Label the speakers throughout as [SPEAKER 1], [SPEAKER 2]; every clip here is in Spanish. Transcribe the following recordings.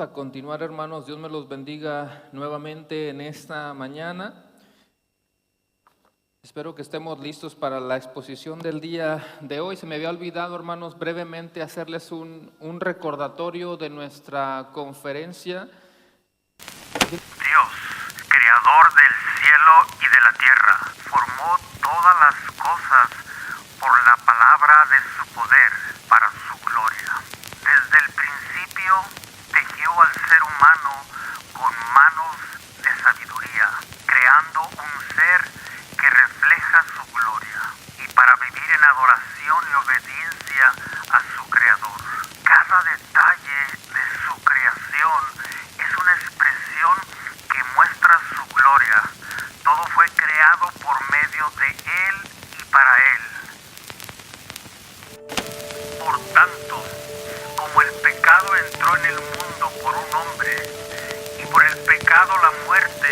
[SPEAKER 1] a continuar, hermanos. Dios me los bendiga nuevamente en esta mañana. Espero que estemos listos para la exposición del día de hoy. Se me había olvidado, hermanos, brevemente hacerles un recordatorio de nuestra conferencia.
[SPEAKER 2] Dios, creador del cielo y de la tierra, formó todas las cosas por la palabra de su poder para su gloria. Desde el principio tejió al ser humano con manos de sabiduría, creando un ser que refleja su gloria y para vivir en adoración y obediencia a su creador. Cada detalle de su creación es una expresión que muestra su gloria. Todo fue creado por medio de Él y para Él. Por tanto, como el pecado entró en el mundo por un hombre, y por el pecado la muerte,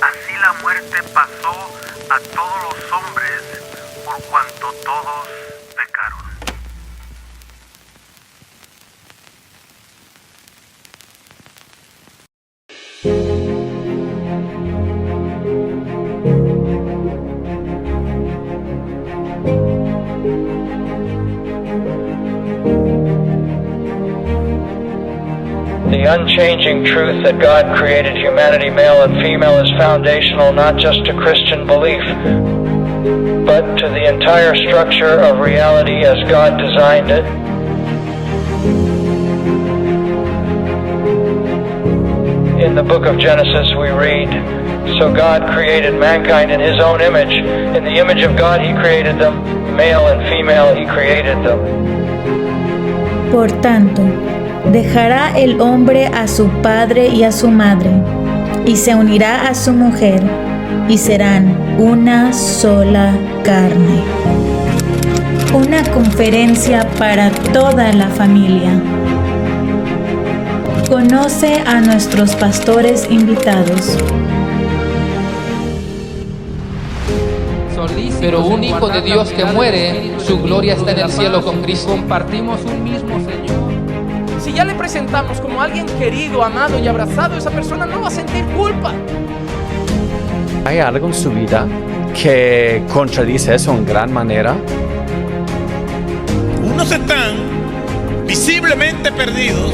[SPEAKER 2] así la muerte pasó a todos los hombres, por cuanto todos pecaron.
[SPEAKER 3] The unchanging truth that God created humanity male and female is foundational not just to Christian belief, but to the entire structure of reality as God designed it. In the book of Genesis we read, "So God created mankind in His own image. In the image of God He created them. Male and female He created them."
[SPEAKER 4] Por tanto, dejará el hombre a su padre y a su madre, y se unirá a su mujer, y serán una sola carne. Una conferencia para toda la familia. Conoce a nuestros pastores invitados.
[SPEAKER 1] Pero un hijo de Dios que muere, su gloria está en el cielo con Cristo. Compartimos un mismo Señor.
[SPEAKER 5] Si ya le presentamos como alguien querido, amado y abrazado, esa persona no va a sentir culpa.
[SPEAKER 6] ¿Hay algo en su vida que contradice eso en gran manera?
[SPEAKER 7] Unos están visiblemente perdidos,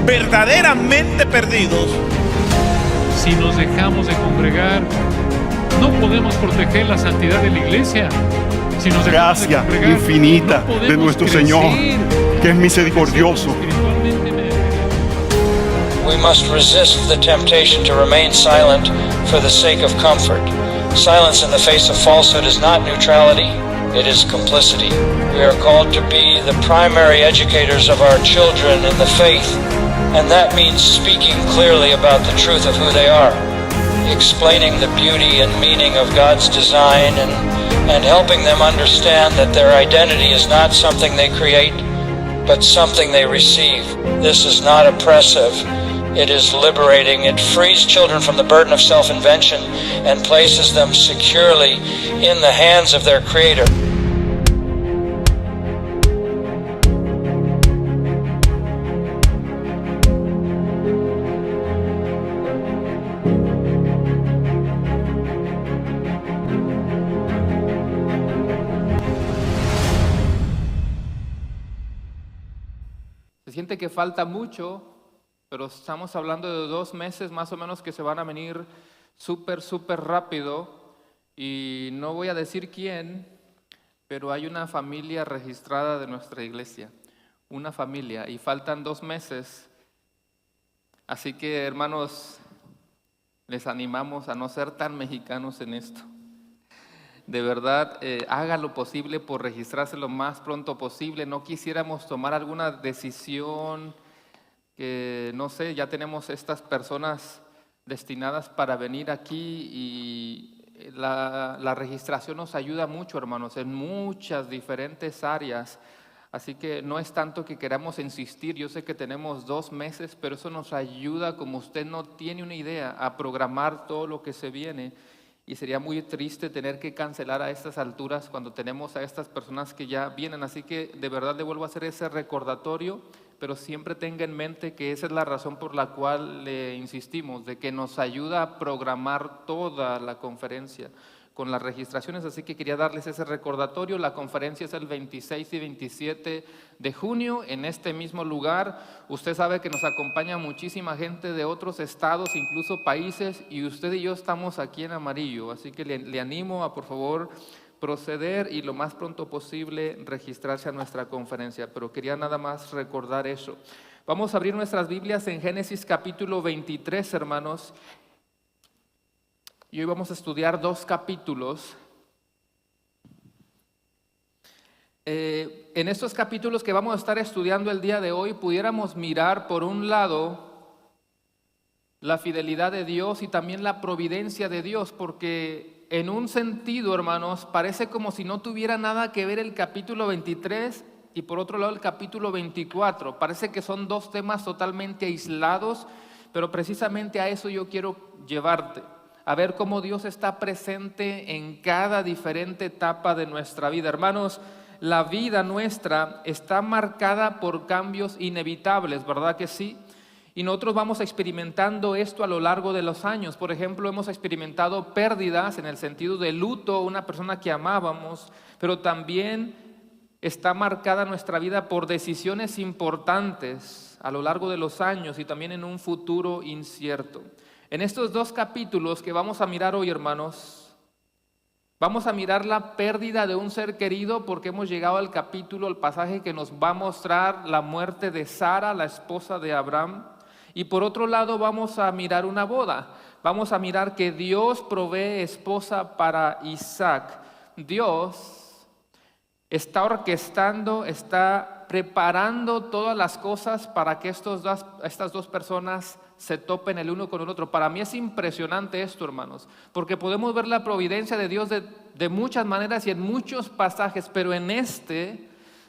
[SPEAKER 7] verdaderamente perdidos.
[SPEAKER 8] Si nos dejamos de congregar, no podemos proteger la santidad de la iglesia. Si nos dejamos de
[SPEAKER 9] Gracia
[SPEAKER 8] congregar,
[SPEAKER 9] infinita
[SPEAKER 8] no podemos
[SPEAKER 9] de nuestro
[SPEAKER 8] crecer,
[SPEAKER 9] Señor, que es misericordioso.
[SPEAKER 3] We must resist the temptation to remain silent for the sake of comfort. Silence in the face of falsehood is not neutrality, it is complicity. We are called to be the primary educators of our children in the faith, and that means speaking clearly about the truth of who they are, explaining the beauty and meaning of God's design, and helping them understand that their identity is not something they create, but something they receive. This is not oppressive. It is liberating. It frees children from the burden of self-invention and places them securely in the hands of their Creator.
[SPEAKER 1] Se siente que falta mucho, pero estamos hablando de 2 meses más o menos que se van a venir súper rápido. Y no voy a decir quién, pero hay una familia registrada de nuestra iglesia. Una familia, y faltan 2 meses. Así que, hermanos, les animamos a no ser tan mexicanos en esto. De verdad, haga lo posible por registrarse lo más pronto posible. No quisiéramos tomar alguna decisión que, no sé, ya tenemos estas personas destinadas para venir aquí y la registración nos ayuda mucho, hermanos, en muchas diferentes áreas. Así que no es tanto que queramos insistir, yo sé que tenemos 2 meses, pero eso nos ayuda, como usted no tiene una idea, a programar todo lo que se viene. Y sería muy triste tener que cancelar a estas alturas cuando tenemos a estas personas que ya vienen. Así que de verdad le vuelvo a hacer ese recordatorio, pero siempre tenga en mente que esa es la razón por la cual le insistimos, de que nos ayuda a programar toda la conferencia con las registraciones, así que quería darles ese recordatorio. La conferencia es el 26 y 27 de junio en este mismo lugar. Usted sabe que nos acompaña muchísima gente de otros estados, incluso países, y usted y yo estamos aquí en amarillo, así que le animo a, por favor, proceder y lo más pronto posible registrarse a nuestra conferencia, pero quería nada más recordar eso. Vamos a abrir nuestras Biblias en Génesis capítulo 23, hermanos. Y hoy vamos a estudiar 2 capítulos. En estos capítulos que vamos a estar estudiando el día de hoy, pudiéramos mirar por un lado la fidelidad de Dios y también la providencia de Dios, porque en un sentido, hermanos, parece como si no tuviera nada que ver el capítulo 23 y por otro lado el capítulo 24. Parece que son 2 temas totalmente aislados, pero precisamente a eso yo quiero llevarte. A ver cómo Dios está presente en cada diferente etapa de nuestra vida. Hermanos, la vida nuestra está marcada por cambios inevitables, ¿verdad que sí? Y nosotros vamos experimentando esto a lo largo de los años. Por ejemplo, hemos experimentado pérdidas en el sentido de luto, una persona que amábamos, pero también está marcada nuestra vida por decisiones importantes a lo largo de los años y también en un futuro incierto. En estos 2 capítulos que vamos a mirar hoy, hermanos, vamos a mirar la pérdida de un ser querido, porque hemos llegado al capítulo, el pasaje que nos va a mostrar la muerte de Sara, la esposa de Abraham. Y por otro lado vamos a mirar una boda. Vamos a mirar que Dios provee esposa para Isaac. Dios está orquestando, está preparando todas las cosas para que estas 2 personas se topen el uno con el otro. Para mí es impresionante esto, hermanos, porque podemos ver la providencia de Dios de muchas maneras y en muchos pasajes, pero en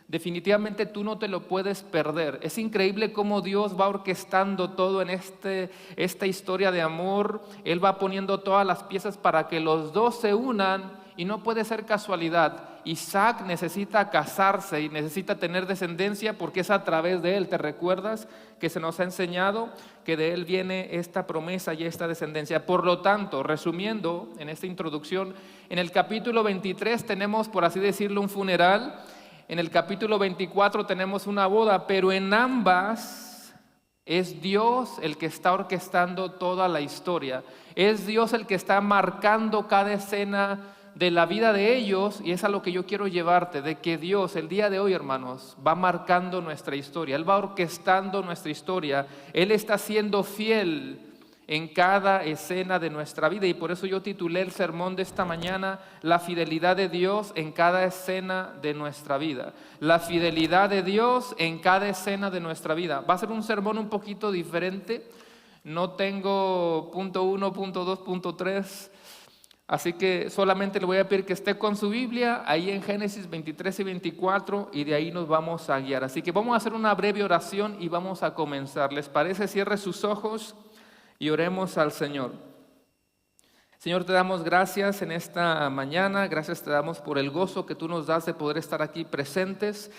[SPEAKER 1] definitivamente tú no te lo puedes perder. Es increíble cómo Dios va orquestando todo en esta historia de amor. Él va poniendo todas las piezas para que los 2 se unan y no puede ser casualidad. Isaac necesita casarse y necesita tener descendencia porque es a través de él. ¿Te recuerdas que se nos ha enseñado que de él viene esta promesa y esta descendencia? Por lo tanto, resumiendo en esta introducción, en el capítulo 23 tenemos, por así decirlo, un funeral. En el capítulo 24 tenemos una boda, pero en ambas es Dios el que está orquestando toda la historia. Es Dios el que está marcando cada escena de la vida de ellos, y es a lo que yo quiero llevarte, de que Dios el día de hoy, hermanos, va marcando nuestra historia. Él va orquestando nuestra historia. Él está siendo fiel en cada escena de nuestra vida, y por eso yo titulé el sermón de esta mañana, la fidelidad de Dios en cada escena de nuestra vida. La fidelidad de Dios en cada escena de nuestra vida. Va a ser un sermón un poquito diferente. No tengo punto 1, punto 2, punto 3. Así que solamente le voy a pedir que esté con su Biblia ahí en Génesis 23 y 24, y de ahí nos vamos a guiar. Así que vamos a hacer una breve oración y vamos a comenzar. ¿Les parece? Cierre sus ojos y oremos al Señor. Señor, te damos gracias en esta mañana. Gracias te damos por el gozo que tú nos das de poder estar aquí presentes.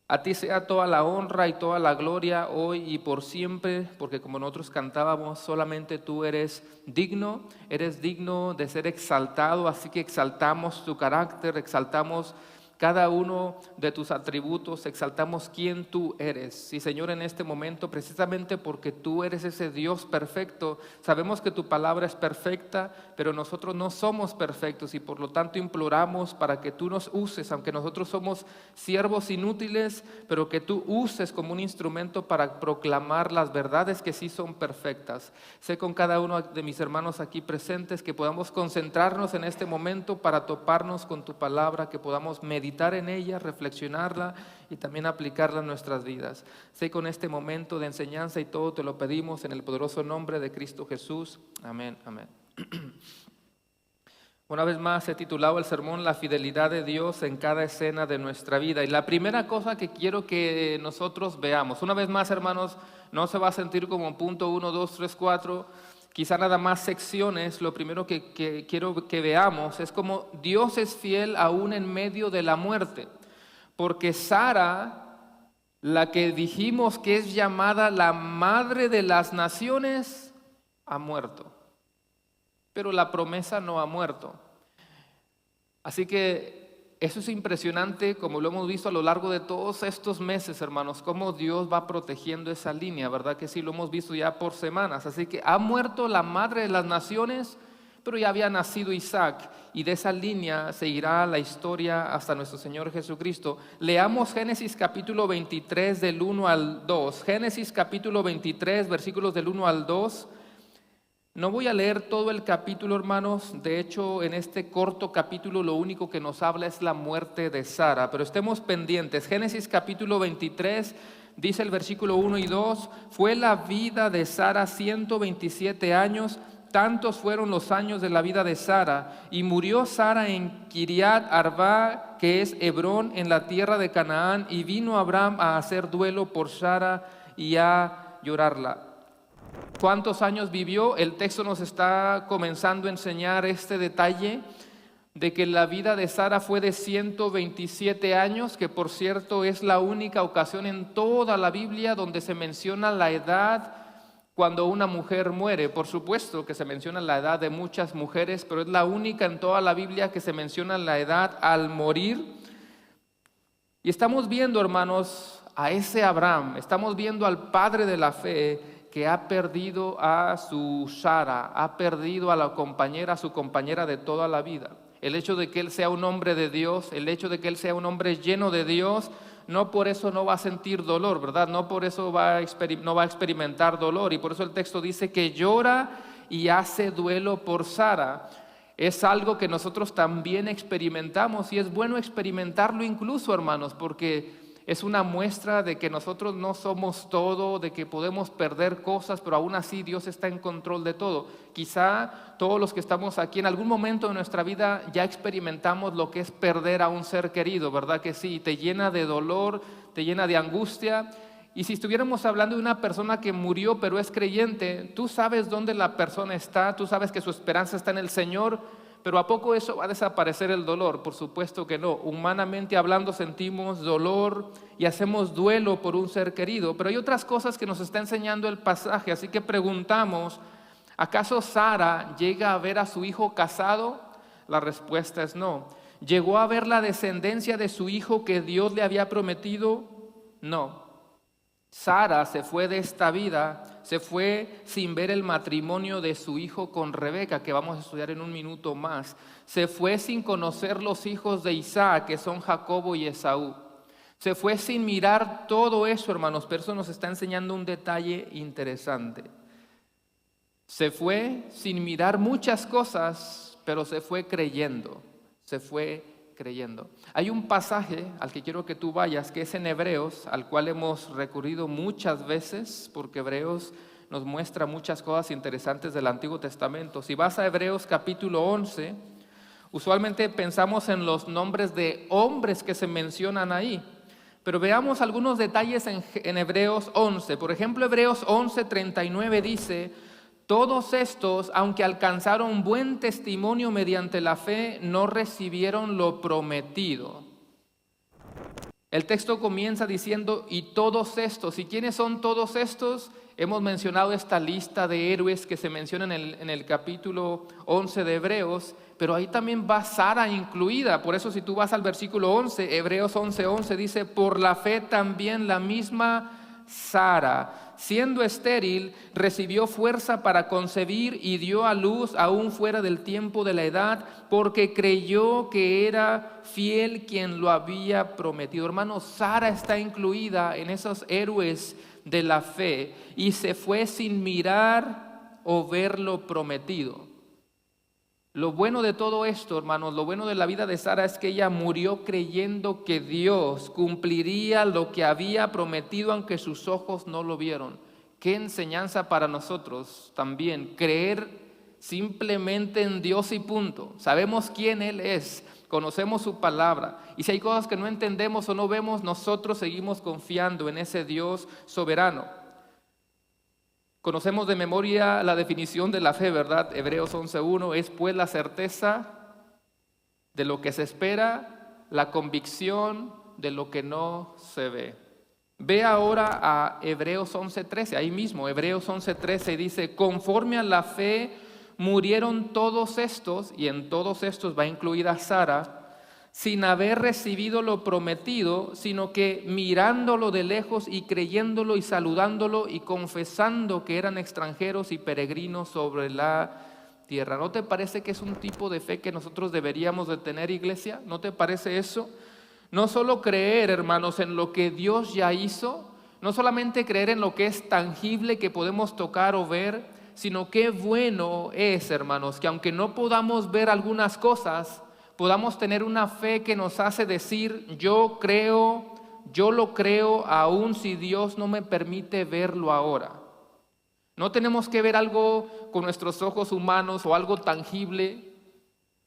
[SPEAKER 1] A ti sea toda la honra y toda la gloria hoy y por siempre, porque como nosotros cantábamos, solamente tú eres digno de ser exaltado, así que exaltamos tu carácter, exaltamos cada uno de tus atributos, exaltamos quién tú eres. Y Señor, en este momento, precisamente porque tú eres ese Dios perfecto, sabemos que tu palabra es perfecta, pero nosotros no somos perfectos y por lo tanto imploramos para que tú nos uses, aunque nosotros somos siervos inútiles, pero que tú uses como un instrumento para proclamar las verdades que sí son perfectas. Sé con cada uno de mis hermanos aquí presentes que podamos concentrarnos en este momento para toparnos con tu palabra, que podamos meditar en ella, reflexionarla y también aplicarla en nuestras vidas. Sé con este momento de enseñanza y todo te lo pedimos en el poderoso nombre de Cristo Jesús. Amén, amén. Una vez más he titulado el sermón La fidelidad de Dios en cada escena de nuestra vida. Y la primera cosa que quiero que nosotros veamos, una vez más, hermanos, no se va a sentir como punto 1, 2, 3, 4, quizá nada más secciones. Lo primero que quiero que veamos es cómo Dios es fiel aún en medio de la muerte. Porque Sara la que dijimos que es llamada la madre de las naciones, ha muerto. Pero la promesa no ha muerto. Así que eso es impresionante, como lo hemos visto a lo largo de todos estos meses, hermanos, cómo Dios va protegiendo esa línea, ¿verdad que sí? Lo hemos visto ya por semanas. Así que ha muerto la madre de las naciones, pero ya había nacido Isaac, y de esa línea seguirá la historia hasta nuestro Señor Jesucristo. Leamos Génesis capítulo 23 del 1 al 2. Génesis capítulo 23, versículos del 1 al 2. No voy a leer todo el capítulo, hermanos. De hecho, en este corto capítulo lo único que nos habla es la muerte de Sara, pero estemos pendientes. Génesis capítulo 23, dice el versículo 1 y 2, fue la vida de Sara 127 años, tantos fueron los años de la vida de Sara, y murió Sara en Kiriat Arba, que es Hebrón, en la tierra de Canaán, y vino Abraham a hacer duelo por Sara y a llorarla. ¿Cuántos años vivió? El texto nos está comenzando a enseñar este detalle de que la vida de Sara fue de 127 años, que por cierto es la única ocasión en toda la Biblia donde se menciona la edad cuando una mujer muere. Por supuesto que se menciona la edad de muchas mujeres, pero es la única en toda la Biblia que se menciona la edad al morir. Y estamos viendo, hermanos, a ese Abraham, estamos viendo al padre de la fe, que ha perdido a su Sara, ha perdido a la compañera, a su compañera de toda la vida. El hecho de que él sea un hombre de Dios, el hecho de que él sea un hombre lleno de Dios, no por eso no va a sentir dolor, ¿verdad? No por eso no va a experimentar dolor. Y por eso el texto dice que llora y hace duelo por Sara. Es algo que nosotros también experimentamos, y es bueno experimentarlo incluso, hermanos, porque es una muestra de que nosotros no somos todo, de que podemos perder cosas, pero aún así Dios está en control de todo. Quizá todos los que estamos aquí en algún momento de nuestra vida ya experimentamos lo que es perder a un ser querido, ¿verdad que sí? Te llena de dolor, te llena de angustia. Y si estuviéramos hablando de una persona que murió pero es creyente, tú sabes dónde la persona está, tú sabes que su esperanza está en el Señor, pero ¿a poco eso va a desaparecer el dolor? Por supuesto que no. Humanamente hablando sentimos dolor y hacemos duelo por un ser querido, pero hay otras cosas que nos está enseñando el pasaje, así que preguntamos, ¿acaso Sara llega a ver a su hijo casado? La respuesta es no. ¿Llegó a ver la descendencia de su hijo que Dios le había prometido? No. Sara se fue de esta vida, se fue sin ver el matrimonio de su hijo con Rebeca, que vamos a estudiar en un minuto más. Se fue sin conocer los hijos de Isaac, que son Jacobo y Esaú. Se fue sin mirar todo eso, hermanos, pero eso nos está enseñando un detalle interesante. Se fue sin mirar muchas cosas, pero se fue creyendo, se fue creyendo. Hay un pasaje al que quiero que tú vayas, que es en Hebreos, al cual hemos recurrido muchas veces, porque Hebreos nos muestra muchas cosas interesantes del Antiguo Testamento. Si vas a Hebreos capítulo 11, usualmente pensamos en los nombres de hombres que se mencionan ahí, pero veamos algunos detalles en Hebreos 11. Por ejemplo, Hebreos 11:39 dice: todos estos, aunque alcanzaron buen testimonio mediante la fe, no recibieron lo prometido. El texto comienza diciendo, y todos estos. ¿Y quiénes son todos estos? Hemos mencionado esta lista de héroes que se menciona en el capítulo 11 de Hebreos, pero ahí también va Sara incluida. Por eso si tú vas al versículo 11, Hebreos 11:11 dice, por la fe también la misma Sara, siendo estéril, recibió fuerza para concebir y dio a luz aún fuera del tiempo de la edad, porque creyó que era fiel quien lo había prometido. Hermanos, Sara está incluida en esos héroes de la fe y se fue sin mirar o ver lo prometido. Lo bueno de todo esto, hermanos, lo bueno de la vida de Sara es que ella murió creyendo que Dios cumpliría lo que había prometido aunque sus ojos no lo vieron. Qué enseñanza para nosotros también, creer simplemente en Dios y punto. Sabemos quién Él es, conocemos su palabra, y si hay cosas que no entendemos o no vemos, nosotros seguimos confiando en ese Dios soberano. Conocemos de memoria la definición de la fe, ¿verdad? Hebreos 11:1 es pues la certeza de lo que se espera, la convicción de lo que no se ve. Ve ahora a Hebreos 11:13, ahí mismo, Hebreos 11:13 dice, conforme a la fe murieron todos estos, y en todos estos va incluida Sara, sin haber recibido lo prometido, sino que mirándolo de lejos y creyéndolo y saludándolo y confesando que eran extranjeros y peregrinos sobre la tierra. ¿No te parece que es un tipo de fe que nosotros deberíamos de tener, iglesia? ¿No te parece eso? No solo creer, hermanos, en lo que Dios ya hizo, no solamente creer en lo que es tangible que podemos tocar o ver, sino qué bueno es, hermanos, que aunque no podamos ver algunas cosas, podamos tener una fe que nos hace decir, yo lo creo, aun si Dios no me permite verlo ahora. No tenemos que ver algo con nuestros ojos humanos o algo tangible,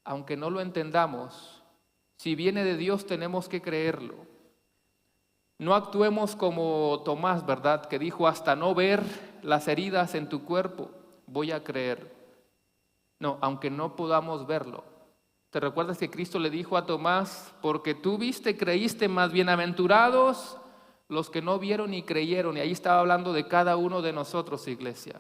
[SPEAKER 1] aunque no lo entendamos. Si viene de Dios, tenemos que creerlo. No actuemos como Tomás, ¿verdad? Que dijo, hasta no ver las heridas en tu cuerpo, voy a creer. No, aunque no podamos verlo. ¿Te recuerdas que Cristo le dijo a Tomás, porque tú viste, creíste, más bienaventurados los que no vieron y creyeron? Y ahí estaba hablando de cada uno de nosotros, iglesia.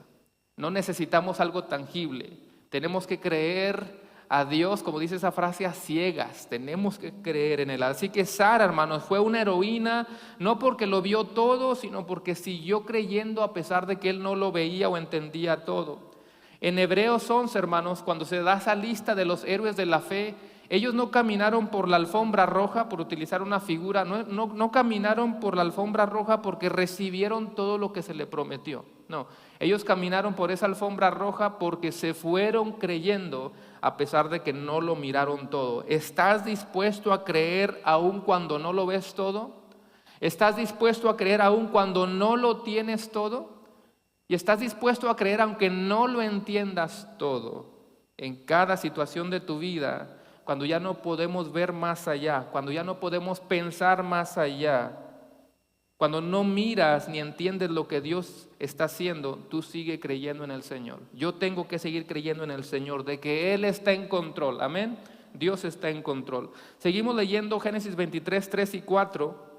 [SPEAKER 1] No necesitamos algo tangible. Tenemos que creer a Dios, como dice esa frase, a ciegas. Tenemos que creer en Él. Así que Sara, hermanos, fue una heroína, no porque lo vio todo, sino porque siguió creyendo a pesar de que él no lo veía o entendía todo. En Hebreos 11, hermanos, cuando se da esa lista de los héroes de la fe, ellos no caminaron por la alfombra roja, por utilizar una figura, no caminaron por la alfombra roja porque recibieron todo lo que se le prometió. No, ellos caminaron por esa alfombra roja porque se fueron creyendo a pesar de que no lo miraron todo. ¿Estás dispuesto a creer aun cuando no lo ves todo? ¿Estás dispuesto a creer aun cuando no lo tienes todo? ¿Y estás dispuesto a creer aunque no lo entiendas todo? En cada situación de tu vida, cuando ya no podemos ver más allá, cuando ya no podemos pensar más allá, cuando no miras ni entiendes lo que Dios está haciendo, tú sigue creyendo en el Señor. Yo tengo que seguir creyendo en el Señor, de que Él está en control. Amén. Dios está en control. Seguimos leyendo Génesis 23, 3 y 4.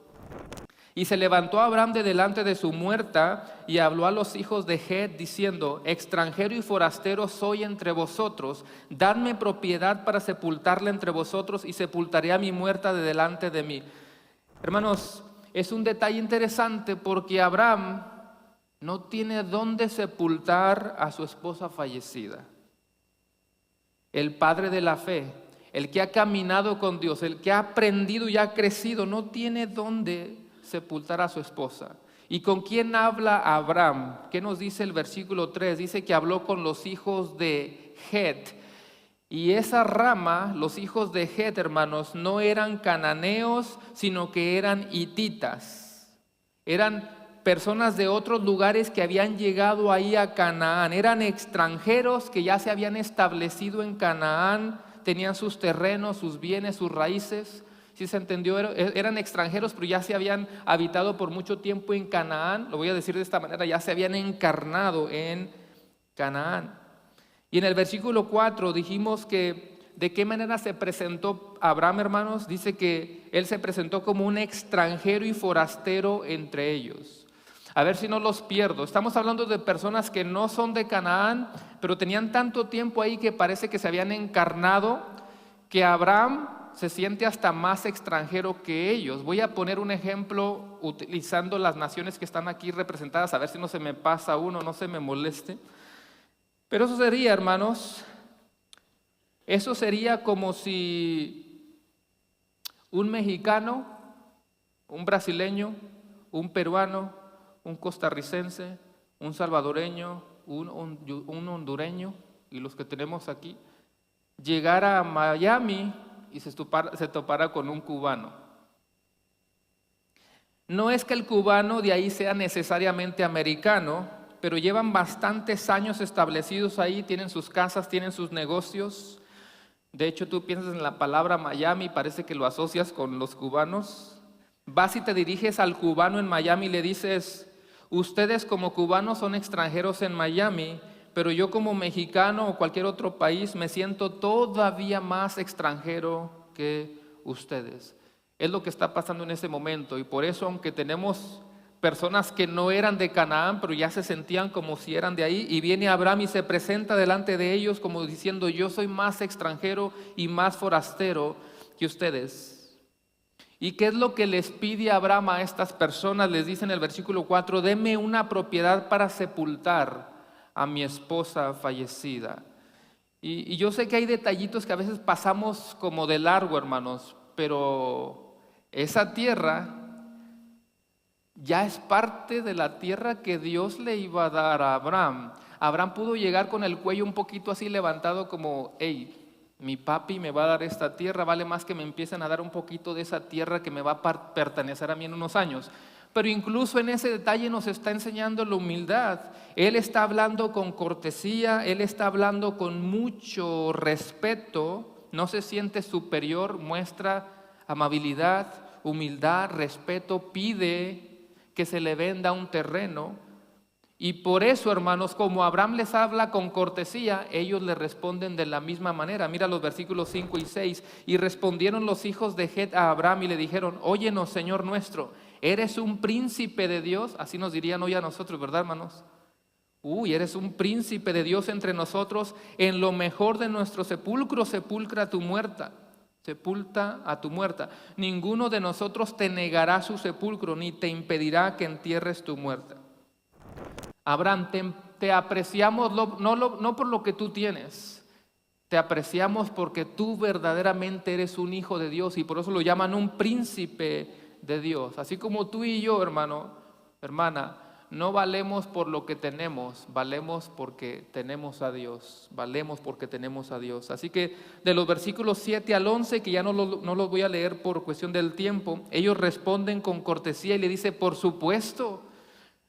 [SPEAKER 1] Y se levantó Abraham de delante de su muerta y habló a los hijos de Het diciendo, extranjero y forastero soy entre vosotros, dadme propiedad para sepultarla entre vosotros y sepultaré a mi muerta de delante de mí. Hermanos, es un detalle interesante porque Abraham no tiene dónde sepultar a su esposa fallecida. El padre de la fe, el que ha caminado con Dios, el que ha aprendido y ha crecido, no tiene dónde sepultar a su esposa. ¿Y con quién habla Abraham? ¿Qué nos dice el versículo 3? Dice que habló con los hijos de Het. Y esa rama, los hijos de Het, hermanos, no eran cananeos, sino que eran hititas. Eran personas de otros lugares que habían llegado ahí a Canaán. Eran extranjeros que ya se habían establecido en Canaán, tenían sus terrenos, sus bienes, sus raíces. ¿Sí se entendió? Eran extranjeros, pero ya se habían habitado por mucho tiempo en Canaán. Lo voy a decir de esta manera, ya se habían encarnado en Canaán. Y en el versículo 4 dijimos que de qué manera se presentó Abraham, hermanos. Dice que él se presentó como un extranjero y forastero entre ellos. A ver si no los pierdo. Estamos hablando de personas que no son de Canaán, pero tenían tanto tiempo ahí que parece que se habían encarnado, que Abraham se siente hasta más extranjero que ellos. Voy a poner un ejemplo utilizando las naciones que están aquí representadas, a ver si no se me pasa uno, no se me moleste. Pero eso sería, hermanos, eso sería como si un mexicano, un brasileño, un peruano, un costarricense, un salvadoreño, un hondureño, y los que tenemos aquí, llegara a Miami y se topara con un cubano. No es que el cubano de ahí sea necesariamente americano, pero llevan bastantes años establecidos ahí, tienen sus casas, tienen sus negocios. De hecho, tú piensas en la palabra Miami, parece que lo asocias con los cubanos. Vas y te diriges al cubano en Miami y le dices, ustedes como cubanos son extranjeros en Miami, pero yo como mexicano o cualquier otro país me siento todavía más extranjero que ustedes. Es lo que está pasando en ese momento y por eso, aunque tenemos personas que no eran de Canaán, pero ya se sentían como si eran de ahí, y viene Abraham y se presenta delante de ellos como diciendo: yo soy más extranjero y más forastero que ustedes. ¿Y qué es lo que les pide Abraham a estas personas? Les dice en el versículo 4: deme una propiedad para sepultar a mi esposa fallecida. Y yo sé que hay detallitos que a veces pasamos como de largo, hermanos, pero esa tierra ya es parte de la tierra que Dios le iba a dar a Abraham. Abraham pudo llegar con el cuello un poquito así levantado como: hey, mi papi me va a dar esta tierra, vale más que me empiecen a dar un poquito de esa tierra que me va a pertenecer a mí en unos años. Pero incluso en ese detalle nos está enseñando la humildad. Él está hablando con cortesía, él está hablando con mucho respeto, no se siente superior, muestra amabilidad, humildad, respeto, pide que se le venda un terreno. Y por eso, hermanos, como Abraham les habla con cortesía, ellos le responden de la misma manera. Mira los versículos 5 y 6. Y respondieron los hijos de Het a Abraham y le dijeron: óyenos, Señor nuestro, ¿eres un príncipe de Dios? Así nos dirían hoy a nosotros, ¿verdad, hermanos? Eres un príncipe de Dios entre nosotros. En lo mejor de nuestro sepulcro sepulcra a tu muerta. Sepulta a tu muerta. Ninguno de nosotros te negará su sepulcro, ni te impedirá que entierres tu muerta. Abraham, te apreciamos no por lo que tú tienes, te apreciamos porque tú verdaderamente eres un hijo de Dios, y por eso lo llaman un príncipe de Dios. Así como tú y yo, hermano, hermana, no valemos por lo que tenemos, valemos porque tenemos a Dios, valemos porque tenemos a Dios. Así que de los versículos 7 al 11, que ya no los voy a leer por cuestión del tiempo, ellos responden con cortesía y le dice: por supuesto,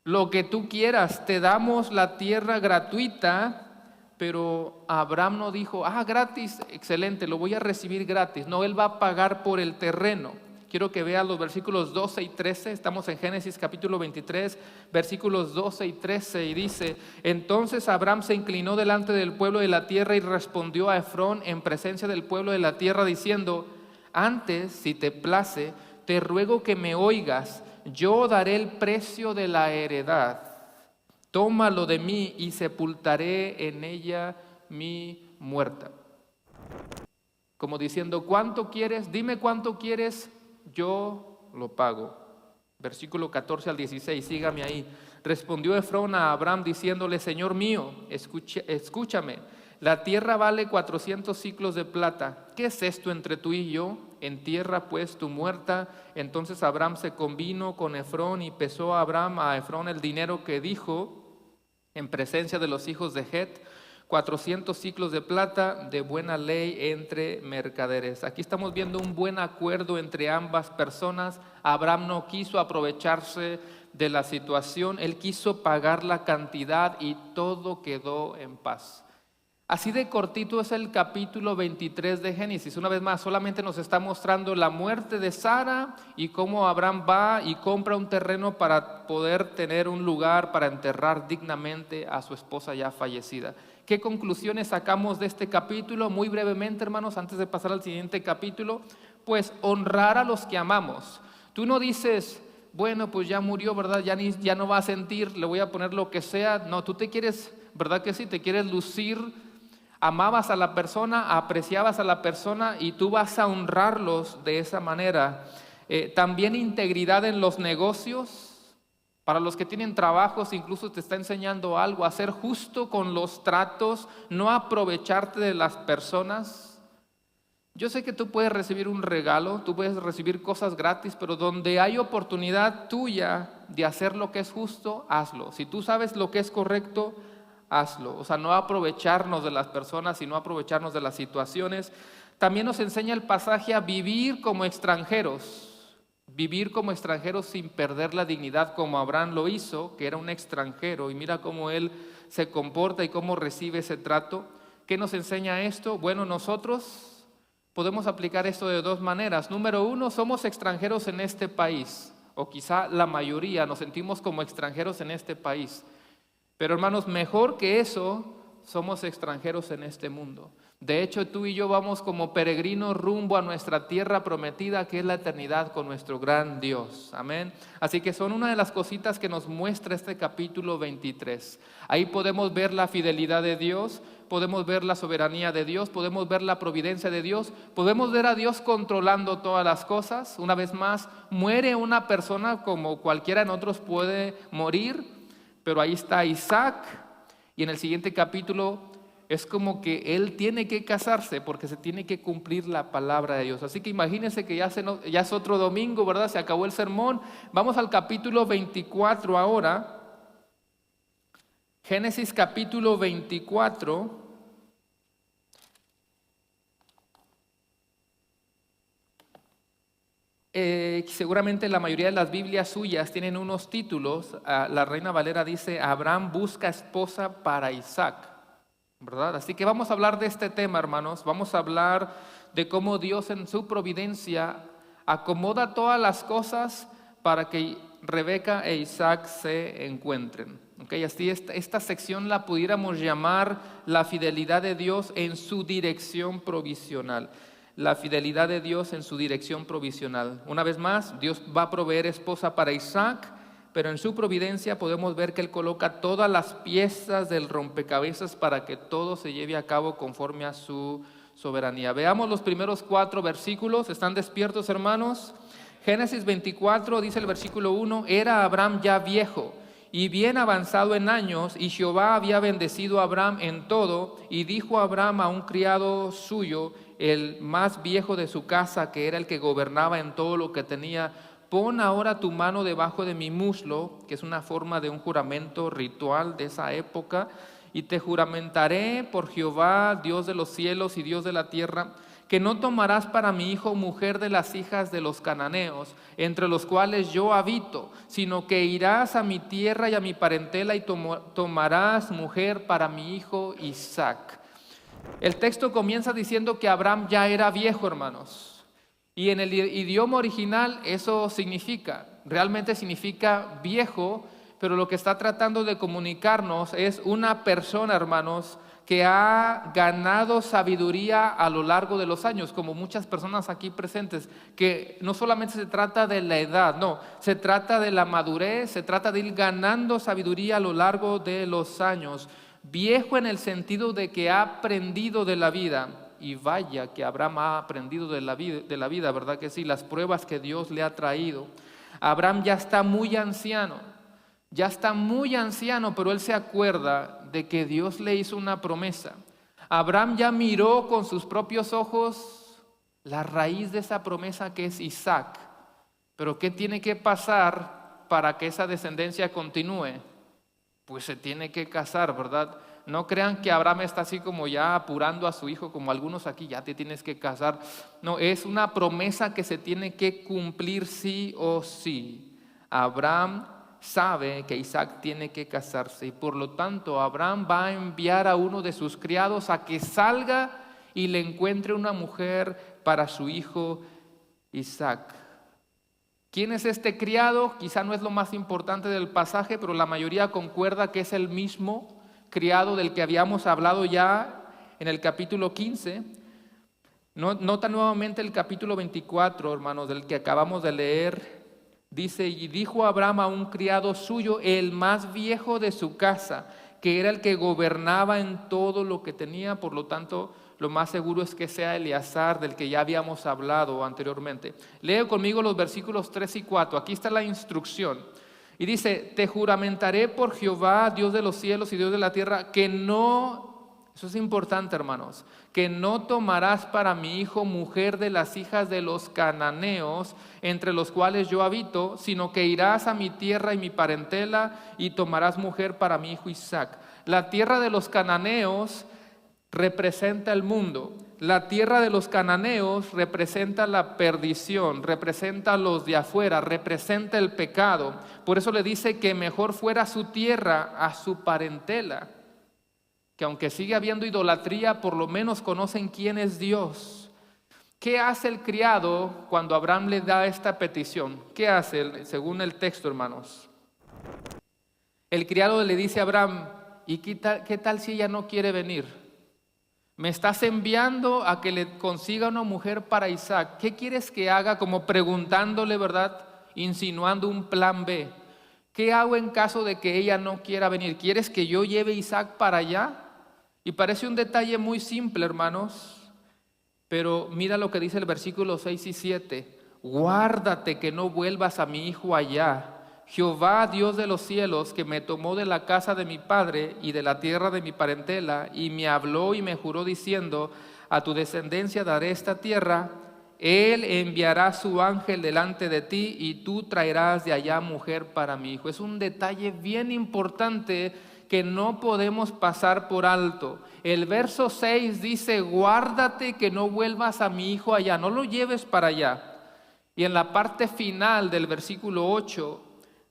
[SPEAKER 1] lo que tú quieras, te damos la tierra gratuita. Pero Abraham no dijo: gratis, excelente, lo voy a recibir gratis. No, él va a pagar por el terreno. Quiero que vean los versículos 12 y 13, estamos en Génesis capítulo 23, versículos 12 y 13, y dice: entonces Abraham se inclinó delante del pueblo de la tierra y respondió a Efrón en presencia del pueblo de la tierra, diciendo: antes, si te place, te ruego que me oigas. Yo daré el precio de la heredad, tómalo de mí y sepultaré en ella mi muerta. Como diciendo: ¿cuánto quieres? Dime cuánto quieres, yo lo pago. Versículo 14 al 16, sígame ahí. Respondió Efrón a Abraham diciéndole: Señor mío, escúchame, la tierra vale 400 siclos de plata. ¿Qué es esto entre tú y yo? Entierra pues tu muerta. Entonces Abraham se convino con Efrón y pesó a Abraham a Efrón el dinero que dijo en presencia de los hijos de Het, 400 siclos de plata de buena ley entre mercaderes. Aquí estamos viendo un buen acuerdo entre ambas personas. Abraham no quiso aprovecharse de la situación, él quiso pagar la cantidad y todo quedó en paz. Así de cortito es el capítulo 23 de Génesis. Una vez más, solamente nos está mostrando la muerte de Sara y cómo Abraham va y compra un terreno para poder tener un lugar para enterrar dignamente a su esposa ya fallecida. ¿Qué conclusiones sacamos de este capítulo? Muy brevemente, hermanos, antes de pasar al siguiente capítulo, pues honrar a los que amamos. Tú no dices: bueno, pues ya murió, ¿verdad? Ya no va a sentir, le voy a poner lo que sea. No, tú te quieres, ¿verdad que sí? Te quieres lucir. Amabas a la persona, apreciabas a la persona y tú vas a honrarlos de esa manera. También integridad en los negocios. Para los que tienen trabajos, incluso te está enseñando algo: a ser justo con los tratos, no aprovecharte de las personas. Yo sé que tú puedes recibir un regalo, tú puedes recibir cosas gratis, pero donde hay oportunidad tuya de hacer lo que es justo, hazlo. Si tú sabes lo que es correcto, hazlo. O sea, no aprovecharnos de las personas, sino aprovecharnos de las situaciones. También nos enseña el pasaje a vivir como extranjeros. Vivir como extranjeros sin perder la dignidad, como Abraham lo hizo, que era un extranjero, y mira cómo él se comporta y cómo recibe ese trato. ¿Qué nos enseña esto? Bueno, nosotros podemos aplicar esto de dos maneras. Número uno, somos extranjeros en este país, o quizá la mayoría nos sentimos como extranjeros en este país. Pero hermanos, mejor que eso, somos extranjeros en este mundo. De hecho, tú y yo vamos como peregrinos rumbo a nuestra tierra prometida, que es la eternidad con nuestro gran Dios. Amén. Así que son una de las cositas que nos muestra este capítulo 23. Ahí podemos ver la fidelidad de Dios, podemos ver la soberanía de Dios, podemos ver la providencia de Dios, podemos ver a Dios controlando todas las cosas. Una vez más, muere una persona como cualquiera de nosotros puede morir, pero ahí está Isaac, y en el siguiente capítulo es como que él tiene que casarse porque se tiene que cumplir la palabra de Dios. Así que imagínense que ya es otro domingo, ¿verdad? Se acabó el sermón. Vamos al capítulo 24 ahora. Génesis capítulo 24. Seguramente la mayoría de las Biblias suyas tienen unos títulos. La Reina Valera dice: Abraham busca esposa para Isaac, ¿verdad? Así que vamos a hablar de este tema, hermanos. Vamos a hablar de cómo Dios en su providencia acomoda todas las cosas para que Rebeca e Isaac se encuentren. Okay, así esta sección la pudiéramos llamar la fidelidad de Dios en su dirección provisional. La fidelidad de Dios en su dirección provisional. Una vez más, Dios va a proveer esposa para Isaac, pero en su providencia podemos ver que Él coloca todas las piezas del rompecabezas para que todo se lleve a cabo conforme a su soberanía. Veamos los primeros 4 versículos. ¿Están despiertos, hermanos? Génesis 24 dice el versículo 1: Era Abraham ya viejo y bien avanzado en años, y Jehová había bendecido a Abraham en todo, y dijo a Abraham a un criado suyo, el más viejo de su casa, que era el que gobernaba en todo lo que tenía: pon ahora tu mano debajo de mi muslo, que es una forma de un juramento ritual de esa época, y te juramentaré por Jehová, Dios de los cielos y Dios de la tierra, que no tomarás para mi hijo mujer de las hijas de los cananeos, entre los cuales yo habito, sino que irás a mi tierra y a mi parentela y tomarás mujer para mi hijo Isaac. El texto comienza diciendo que Abraham ya era viejo, hermanos. Y en el idioma original eso realmente significa viejo, pero lo que está tratando de comunicarnos es una persona, hermanos, que ha ganado sabiduría a lo largo de los años, como muchas personas aquí presentes, que no solamente se trata de la edad, no, se trata de la madurez, se trata de ir ganando sabiduría a lo largo de los años. Viejo en el sentido de que ha aprendido de la vida, y vaya que Abraham ha aprendido de la vida, ¿verdad que sí? Las pruebas que Dios le ha traído. Abraham ya está muy anciano, pero él se acuerda de que Dios le hizo una promesa. Abraham ya miró con sus propios ojos la raíz de esa promesa, que es Isaac. Pero ¿qué tiene que pasar para que esa descendencia continúe? Pues se tiene que casar, ¿verdad? No crean que Abraham está así como ya apurando a su hijo, como algunos aquí: ya te tienes que casar. No, es una promesa que se tiene que cumplir sí o sí. Abraham sabe que Isaac tiene que casarse, y por lo tanto Abraham va a enviar a uno de sus criados a que salga y le encuentre una mujer para su hijo Isaac. ¿Quién es este criado? Quizá no es lo más importante del pasaje, pero la mayoría concuerda que es el mismo criado del que habíamos hablado ya en el capítulo 15. Nota nuevamente el capítulo 24, hermanos, del que acabamos de leer. Dice: y dijo Abraham a un criado suyo, el más viejo de su casa, que era el que gobernaba en todo lo que tenía. Por lo tanto, lo más seguro es que sea Eleazar, del que ya habíamos hablado anteriormente. Leo conmigo los versículos 3 y 4. Aquí está la instrucción. Y dice: te juramentaré por Jehová, Dios de los cielos y Dios de la tierra, que no... Eso es importante, hermanos, que no tomarás para mi hijo mujer de las hijas de los cananeos, entre los cuales yo habito, sino que irás a mi tierra y mi parentela y tomarás mujer para mi hijo Isaac. La tierra de los cananeos representa el mundo. La tierra de los cananeos representa la perdición, representa a los de afuera, representa el pecado. Por eso le dice que mejor fuera su tierra a su parentela, que aunque sigue habiendo idolatría, por lo menos conocen quién es Dios. ¿Qué hace el criado cuando Abraham le da esta petición? ¿Qué hace según el texto, hermanos? El criado le dice a Abraham: ¿y qué tal si ella no quiere venir? Me estás enviando a que le consiga una mujer para Isaac. ¿Qué quieres que haga? Como preguntándole, ¿verdad? Insinuando un plan B. ¿Qué hago en caso de que ella no quiera venir? ¿Quieres que yo lleve a Isaac para allá? Y parece un detalle muy simple, hermanos, pero mira lo que dice el versículo 6 y 7. Guárdate que no vuelvas a mi hijo allá. Jehová, Dios de los cielos, que me tomó de la casa de mi padre y de la tierra de mi parentela, y me habló y me juró diciendo, a tu descendencia daré esta tierra, Él enviará su ángel delante de ti y tú traerás de allá mujer para mi hijo. Es un detalle bien importante que no podemos pasar por alto. El verso 6 dice, guárdate que no vuelvas a mi hijo allá, no lo lleves para allá. Y en la parte final del versículo 8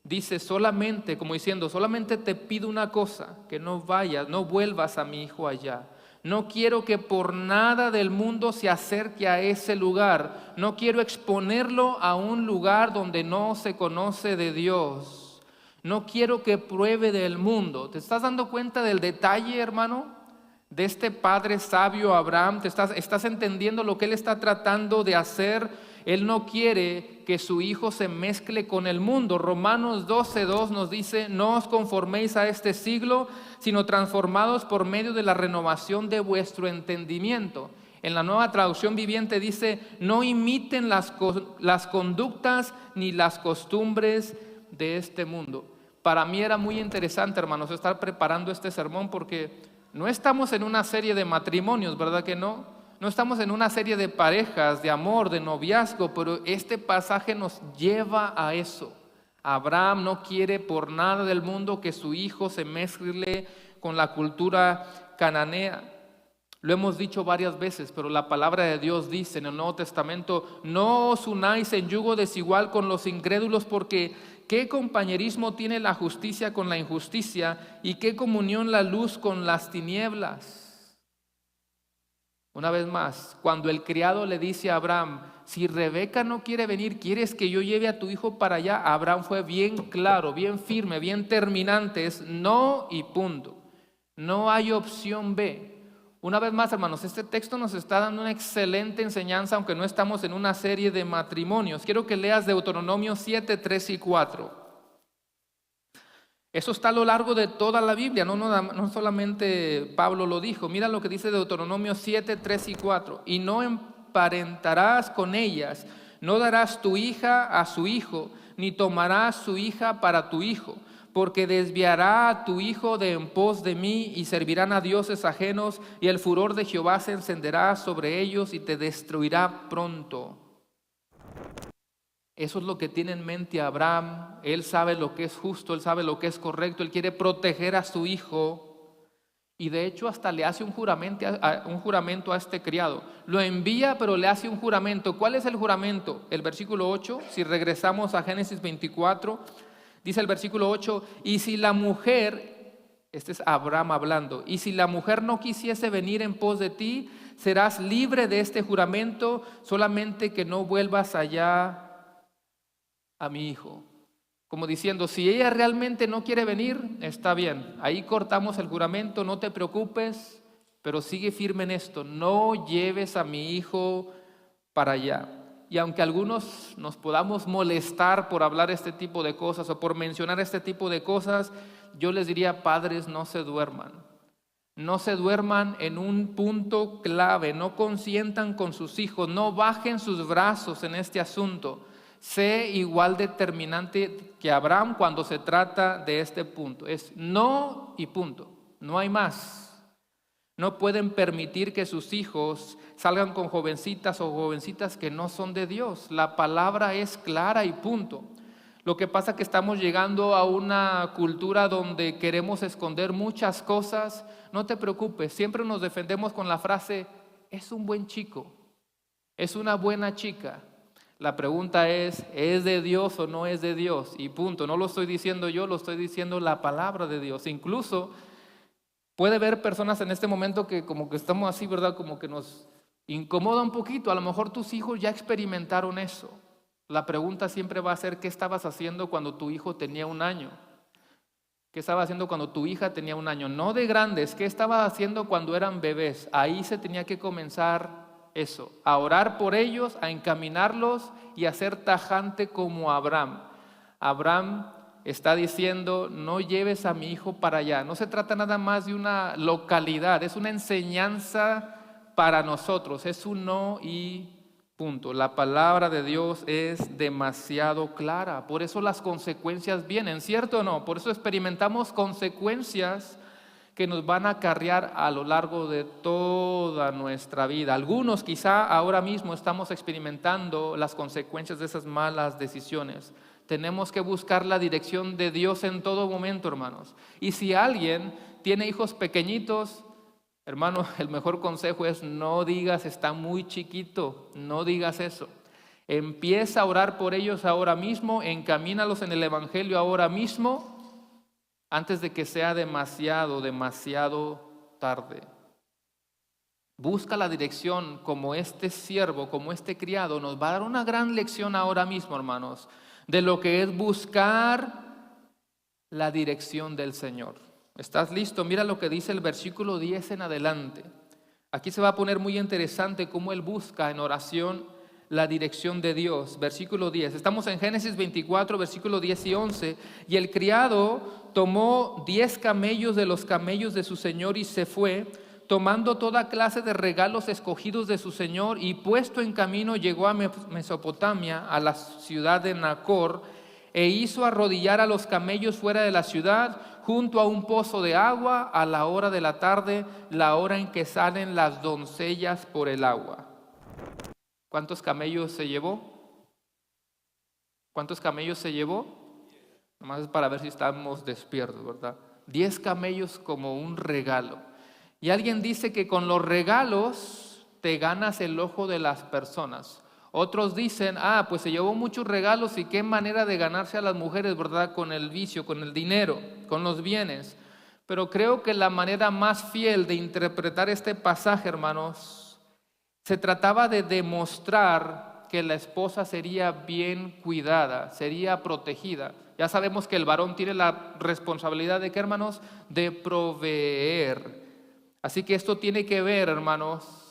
[SPEAKER 1] dice solamente, como diciendo, solamente te pido una cosa, que no vayas, no vuelvas a mi hijo allá. No quiero que por nada del mundo se acerque a ese lugar. No quiero exponerlo a un lugar donde no se conoce de Dios. No quiero que pruebe del mundo. ¿Te estás dando cuenta del detalle, hermano? De este padre sabio Abraham. ¿Estás entendiendo lo que él está tratando de hacer? Él no quiere que su hijo se mezcle con el mundo. Romanos 12:2 nos dice, no os conforméis a este siglo, sino transformados por medio de la renovación de vuestro entendimiento. En la Nueva Traducción Viviente dice, no imiten las conductas ni las costumbres de este mundo. Para mí era muy interesante, hermanos, estar preparando este sermón porque no estamos en una serie de matrimonios, ¿verdad que no? No estamos en una serie de parejas, de amor, de noviazgo, pero este pasaje nos lleva a eso. Abraham no quiere por nada del mundo que su hijo se mezcle con la cultura cananea. Lo hemos dicho varias veces, pero la palabra de Dios dice en el Nuevo Testamento, no os unáis en yugo desigual con los incrédulos, porque ¿qué compañerismo tiene la justicia con la injusticia? ¿Y qué comunión la luz con las tinieblas? Una vez más, cuando el criado le dice a Abraham, si Rebeca no quiere venir, ¿quieres que yo lleve a tu hijo para allá? Abraham fue bien claro, bien firme, bien terminante, es no y punto. No hay opción B. Una vez más, hermanos, este texto nos está dando una excelente enseñanza, aunque no estamos en una serie de matrimonios. Quiero que leas Deuteronomio 7, 3 y 4. Eso está a lo largo de toda la Biblia, no solamente Pablo lo dijo. Mira lo que dice Deuteronomio 7, 3 y 4. Y no emparentarás con ellas, no darás tu hija a su hijo, ni tomarás su hija para tu hijo, porque desviará a tu hijo de en pos de mí y servirán a dioses ajenos, y el furor de Jehová se encenderá sobre ellos y te destruirá pronto. Eso es lo que tiene en mente Abraham. Él sabe lo que es justo, él sabe lo que es correcto, él quiere proteger a su hijo y de hecho hasta le hace un juramento a este criado. Lo envía, pero le hace un juramento. ¿Cuál es el juramento? El versículo 8, si regresamos a Génesis 24, dice el versículo 8, y si la mujer, este es Abraham hablando, y si la mujer no quisiese venir en pos de ti, serás libre de este juramento, solamente que no vuelvas allá a mi hijo. Como diciendo, si ella realmente no quiere venir, está bien, ahí cortamos el juramento, no te preocupes, pero sigue firme en esto, no lleves a mi hijo para allá. Y aunque algunos nos podamos molestar por hablar este tipo de cosas o por mencionar este tipo de cosas, yo les diría, padres, no se duerman. No se duerman en un punto clave, no consientan con sus hijos, no bajen sus brazos en este asunto. Sé igual determinante que Abraham cuando se trata de este punto. Es no y punto. No hay más. No pueden permitir que sus hijos salgan con jovencitas o jovencitas que no son de Dios. La palabra es clara y punto. Lo que pasa es que estamos llegando a una cultura donde queremos esconder muchas cosas. No te preocupes, siempre nos defendemos con la frase, es un buen chico, es una buena chica. La pregunta es de Dios o no es de Dios? Y punto, no lo estoy diciendo yo, lo estoy diciendo la palabra de Dios. Incluso puede haber personas en este momento que como que estamos así, ¿verdad? Como que nos incomoda un poquito. A lo mejor tus hijos ya experimentaron eso. La pregunta siempre va a ser, ¿qué estabas haciendo cuando tu hijo tenía 1 año? ¿Qué estaba haciendo cuando tu hija tenía 1 año? No de grandes, ¿qué estaba haciendo cuando eran bebés? Ahí se tenía que comenzar eso, a orar por ellos, a encaminarlos y a ser tajante como Abraham. Abraham está diciendo, no lleves a mi hijo para allá. No se trata nada más de una localidad, es una enseñanza para nosotros, es un no y punto. La palabra de Dios es demasiado clara, por eso las consecuencias vienen, ¿cierto o no? Por eso experimentamos consecuencias que nos van a acarrear a lo largo de toda nuestra vida. Algunos quizá ahora mismo estamos experimentando las consecuencias de esas malas decisiones. Tenemos que buscar la dirección de Dios en todo momento, hermanos. Y si alguien tiene hijos pequeñitos, hermano, el mejor consejo es no digas está muy chiquito, no digas eso. Empieza a orar por ellos ahora mismo, encamínalos en el evangelio ahora mismo, antes de que sea demasiado tarde. Busca la dirección como este siervo, como este criado. Nos va a dar una gran lección ahora mismo, hermanos, de lo que es buscar la dirección del Señor. ¿Estás listo? Mira lo que dice el versículo 10 en adelante. Aquí se va a poner muy interesante cómo él busca en oración la dirección de Dios. Versículo 10. Estamos en Génesis 24, versículo 10 y 11. Y el criado tomó 10 camellos de los camellos de su señor y se fue, tomando toda clase de regalos escogidos de su señor, y puesto en camino llegó a Mesopotamia, a la ciudad de Nacor, e hizo arrodillar a los camellos fuera de la ciudad, junto a un pozo de agua, a la hora de la tarde, la hora en que salen las doncellas por el agua. ¿Cuántos camellos se llevó? ¿Cuántos camellos se llevó? Nomás es para ver si estamos despiertos, ¿verdad? 10 camellos como un regalo. Y alguien dice que con los regalos te ganas el ojo de las personas. Otros dicen, pues se llevó muchos regalos y qué manera de ganarse a las mujeres, ¿verdad? Con el vicio, con el dinero, con los bienes. Pero creo que la manera más fiel de interpretar este pasaje, hermanos, se trataba de demostrar que la esposa sería bien cuidada, sería protegida. Ya sabemos que el varón tiene la responsabilidad de ¿qué, hermanos? De proveer. Así que esto tiene que ver, hermanos,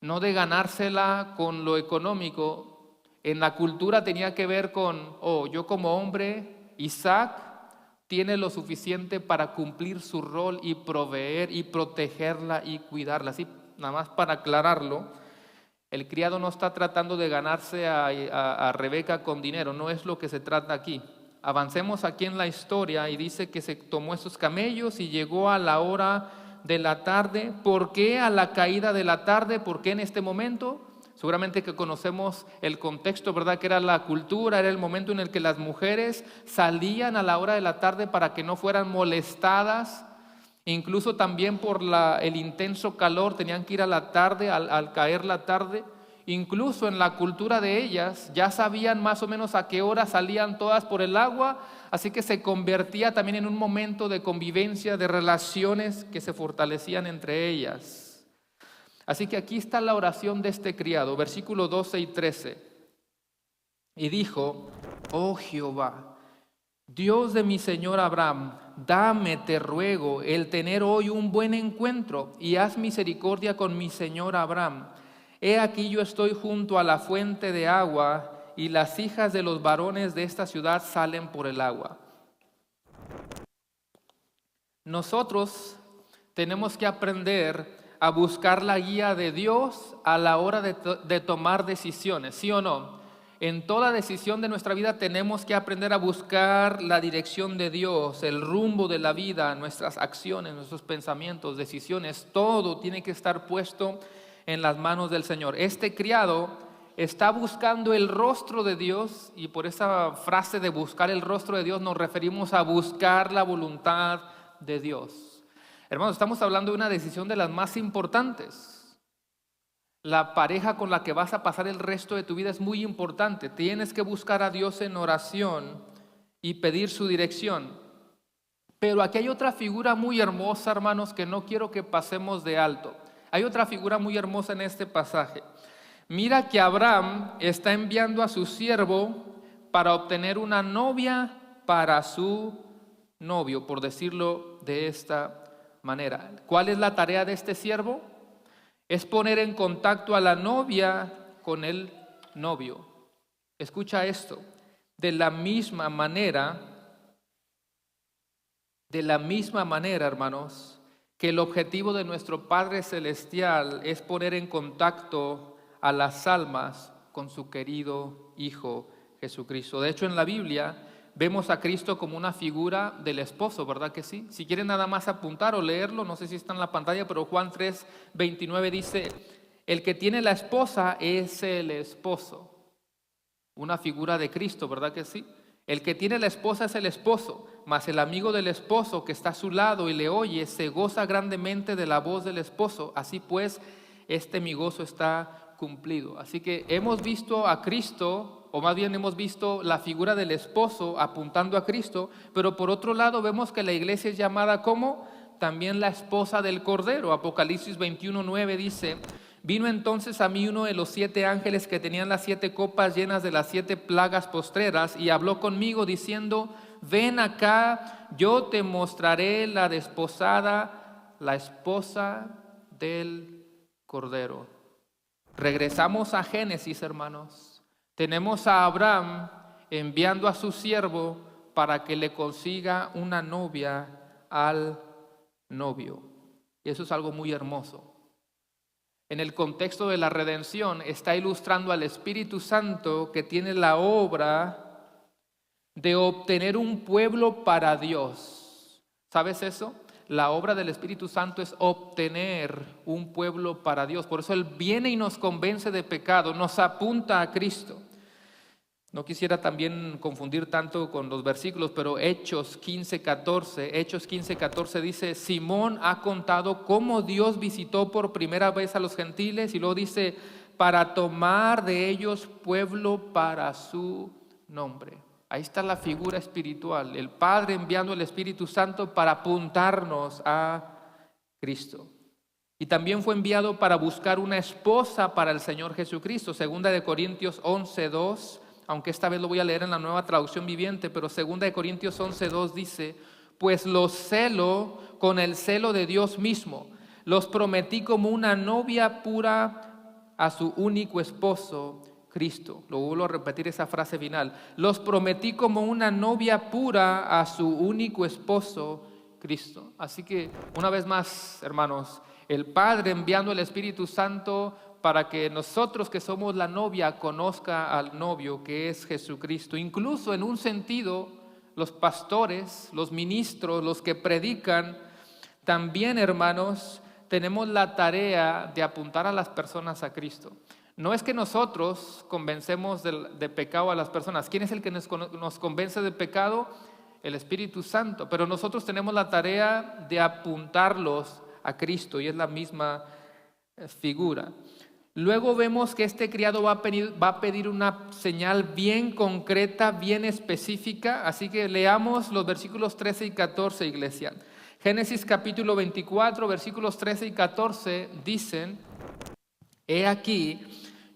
[SPEAKER 1] no de ganársela con lo económico. En la cultura tenía que ver con, yo como hombre, Isaac tiene lo suficiente para cumplir su rol y proveer y protegerla y cuidarla. Así, nada más para aclararlo, el criado no está tratando de ganarse a Rebeca con dinero, no es lo que se trata aquí. Avancemos aquí en la historia y dice que se tomó esos camellos y llegó a la hora de la tarde. ¿Por qué a la caída de la tarde? ¿Por qué en este momento? Seguramente que conocemos el contexto, ¿verdad? Que era la cultura, era el momento en el que las mujeres salían a la hora de la tarde para que no fueran molestadas. Incluso también por el intenso calor tenían que ir a la tarde, al caer la tarde. Incluso en la cultura de ellas ya sabían más o menos a qué hora salían todas por el agua, así que se convertía también en un momento de convivencia, de relaciones que se fortalecían entre ellas. Así que aquí está la oración de este criado, versículos 12 y 13. Y dijo, oh Jehová, Dios de mi señor Abraham, dame, te ruego, el tener hoy un buen encuentro y haz misericordia con mi señor Abraham. He aquí yo estoy junto a la fuente de agua y las hijas de los varones de esta ciudad salen por el agua. Nosotros tenemos que aprender a buscar la guía de Dios a la hora de tomar decisiones, ¿sí o no? En toda decisión de nuestra vida tenemos que aprender a buscar la dirección de Dios, el rumbo de la vida, nuestras acciones, nuestros pensamientos, decisiones, todo tiene que estar puesto en las manos del Señor. Este criado está buscando el rostro de Dios y por esa frase de buscar el rostro de Dios nos referimos a buscar la voluntad de Dios. Hermanos, estamos hablando de una decisión de las más importantes. La pareja con la que vas a pasar el resto de tu vida es muy importante. Tienes que buscar a Dios en oración y pedir su dirección. Pero aquí hay otra figura muy hermosa, hermanos, que no quiero que pasemos de alto. Hay otra figura muy hermosa en este pasaje. Mira que Abraham está enviando a su siervo para obtener una novia para su novio, por decirlo de esta manera. ¿Cuál es la tarea de este siervo? Es poner en contacto a la novia con el novio. Escucha esto. De la misma manera, hermanos, que el objetivo de nuestro Padre Celestial es poner en contacto a las almas con su querido Hijo Jesucristo. De hecho, en la Biblia vemos a Cristo como una figura del esposo, ¿verdad que sí? Si quieren nada más apuntar o leerlo, no sé si está en la pantalla, pero Juan 3:29 dice, el que tiene la esposa es el esposo. Una figura de Cristo, ¿verdad que sí? El que tiene la esposa es el esposo, mas el amigo del esposo que está a su lado y le oye, se goza grandemente de la voz del esposo. Así pues, mi gozo está cumplido. Así que hemos visto a Cristo, o más bien hemos visto la figura del esposo apuntando a Cristo, pero por otro lado vemos que la iglesia es llamada como también la esposa del Cordero. Apocalipsis 21:9 dice, vino entonces a mí uno de los 7 ángeles que tenían las 7 copas llenas de las 7 plagas postreras y habló conmigo diciendo, ven acá, yo te mostraré la desposada, la esposa del Cordero. Regresamos a Génesis, hermanos. Tenemos a Abraham enviando a su siervo para que le consiga una novia al novio. Y eso es algo muy hermoso. En el contexto de la redención está ilustrando al Espíritu Santo que tiene la obra de obtener un pueblo para Dios. ¿Sabes eso? La obra del Espíritu Santo es obtener un pueblo para Dios. Por eso Él viene y nos convence de pecado, nos apunta a Cristo. No quisiera también confundir tanto con los versículos, pero Hechos 15:14 dice, Simón ha contado cómo Dios visitó por primera vez a los gentiles y luego dice, para tomar de ellos pueblo para su nombre. Ahí está la figura espiritual, el Padre enviando el Espíritu Santo para apuntarnos a Cristo. Y también fue enviado para buscar una esposa para el Señor Jesucristo. 2 Corintios 11:2, aunque esta vez lo voy a leer en la Nueva Traducción Viviente, pero 2 Corintios 11:2 dice, pues los celo con el celo de Dios mismo, los prometí como una novia pura a su único esposo, Cristo. Lo vuelvo a repetir esa frase final. Los prometí como una novia pura a su único esposo, Cristo. Así que, una vez más, hermanos, el Padre enviando el Espíritu Santo para que nosotros que somos la novia conozca al novio que es Jesucristo. Incluso en un sentido, los pastores, los ministros, los que predican, también, hermanos, tenemos la tarea de apuntar a las personas a Cristo. No es que nosotros convencemos de pecado a las personas. ¿Quién es el que nos convence de pecado? El Espíritu Santo. Pero nosotros tenemos la tarea de apuntarlos a Cristo y es la misma figura. Luego vemos que este criado va a pedir una señal bien concreta, bien específica. Así que leamos los versículos 13 y 14, iglesia. Génesis capítulo 24, versículos 13 y 14 dicen, he aquí,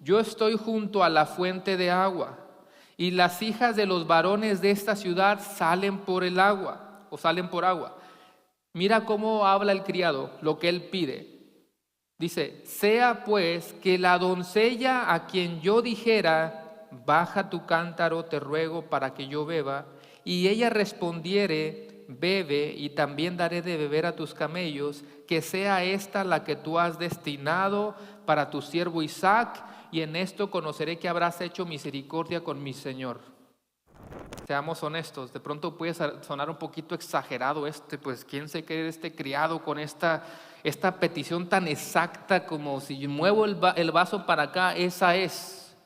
[SPEAKER 1] yo estoy junto a la fuente de agua, y las hijas de los varones de esta ciudad salen por el agua, o salen por agua. Mira cómo habla el criado, lo que él pide. Dice, sea pues que la doncella a quien yo dijera, baja tu cántaro, te ruego, para que yo beba, y ella respondiere, bebe, y también daré de beber a tus camellos, que sea esta la que tú has destinado para tu siervo Isaac, y en esto conoceré que habrás hecho misericordia con mi Señor. Seamos honestos, de pronto puede sonar un poquito exagerado pues quién se cree este criado con esta petición tan exacta como si muevo el vaso para acá, esa es.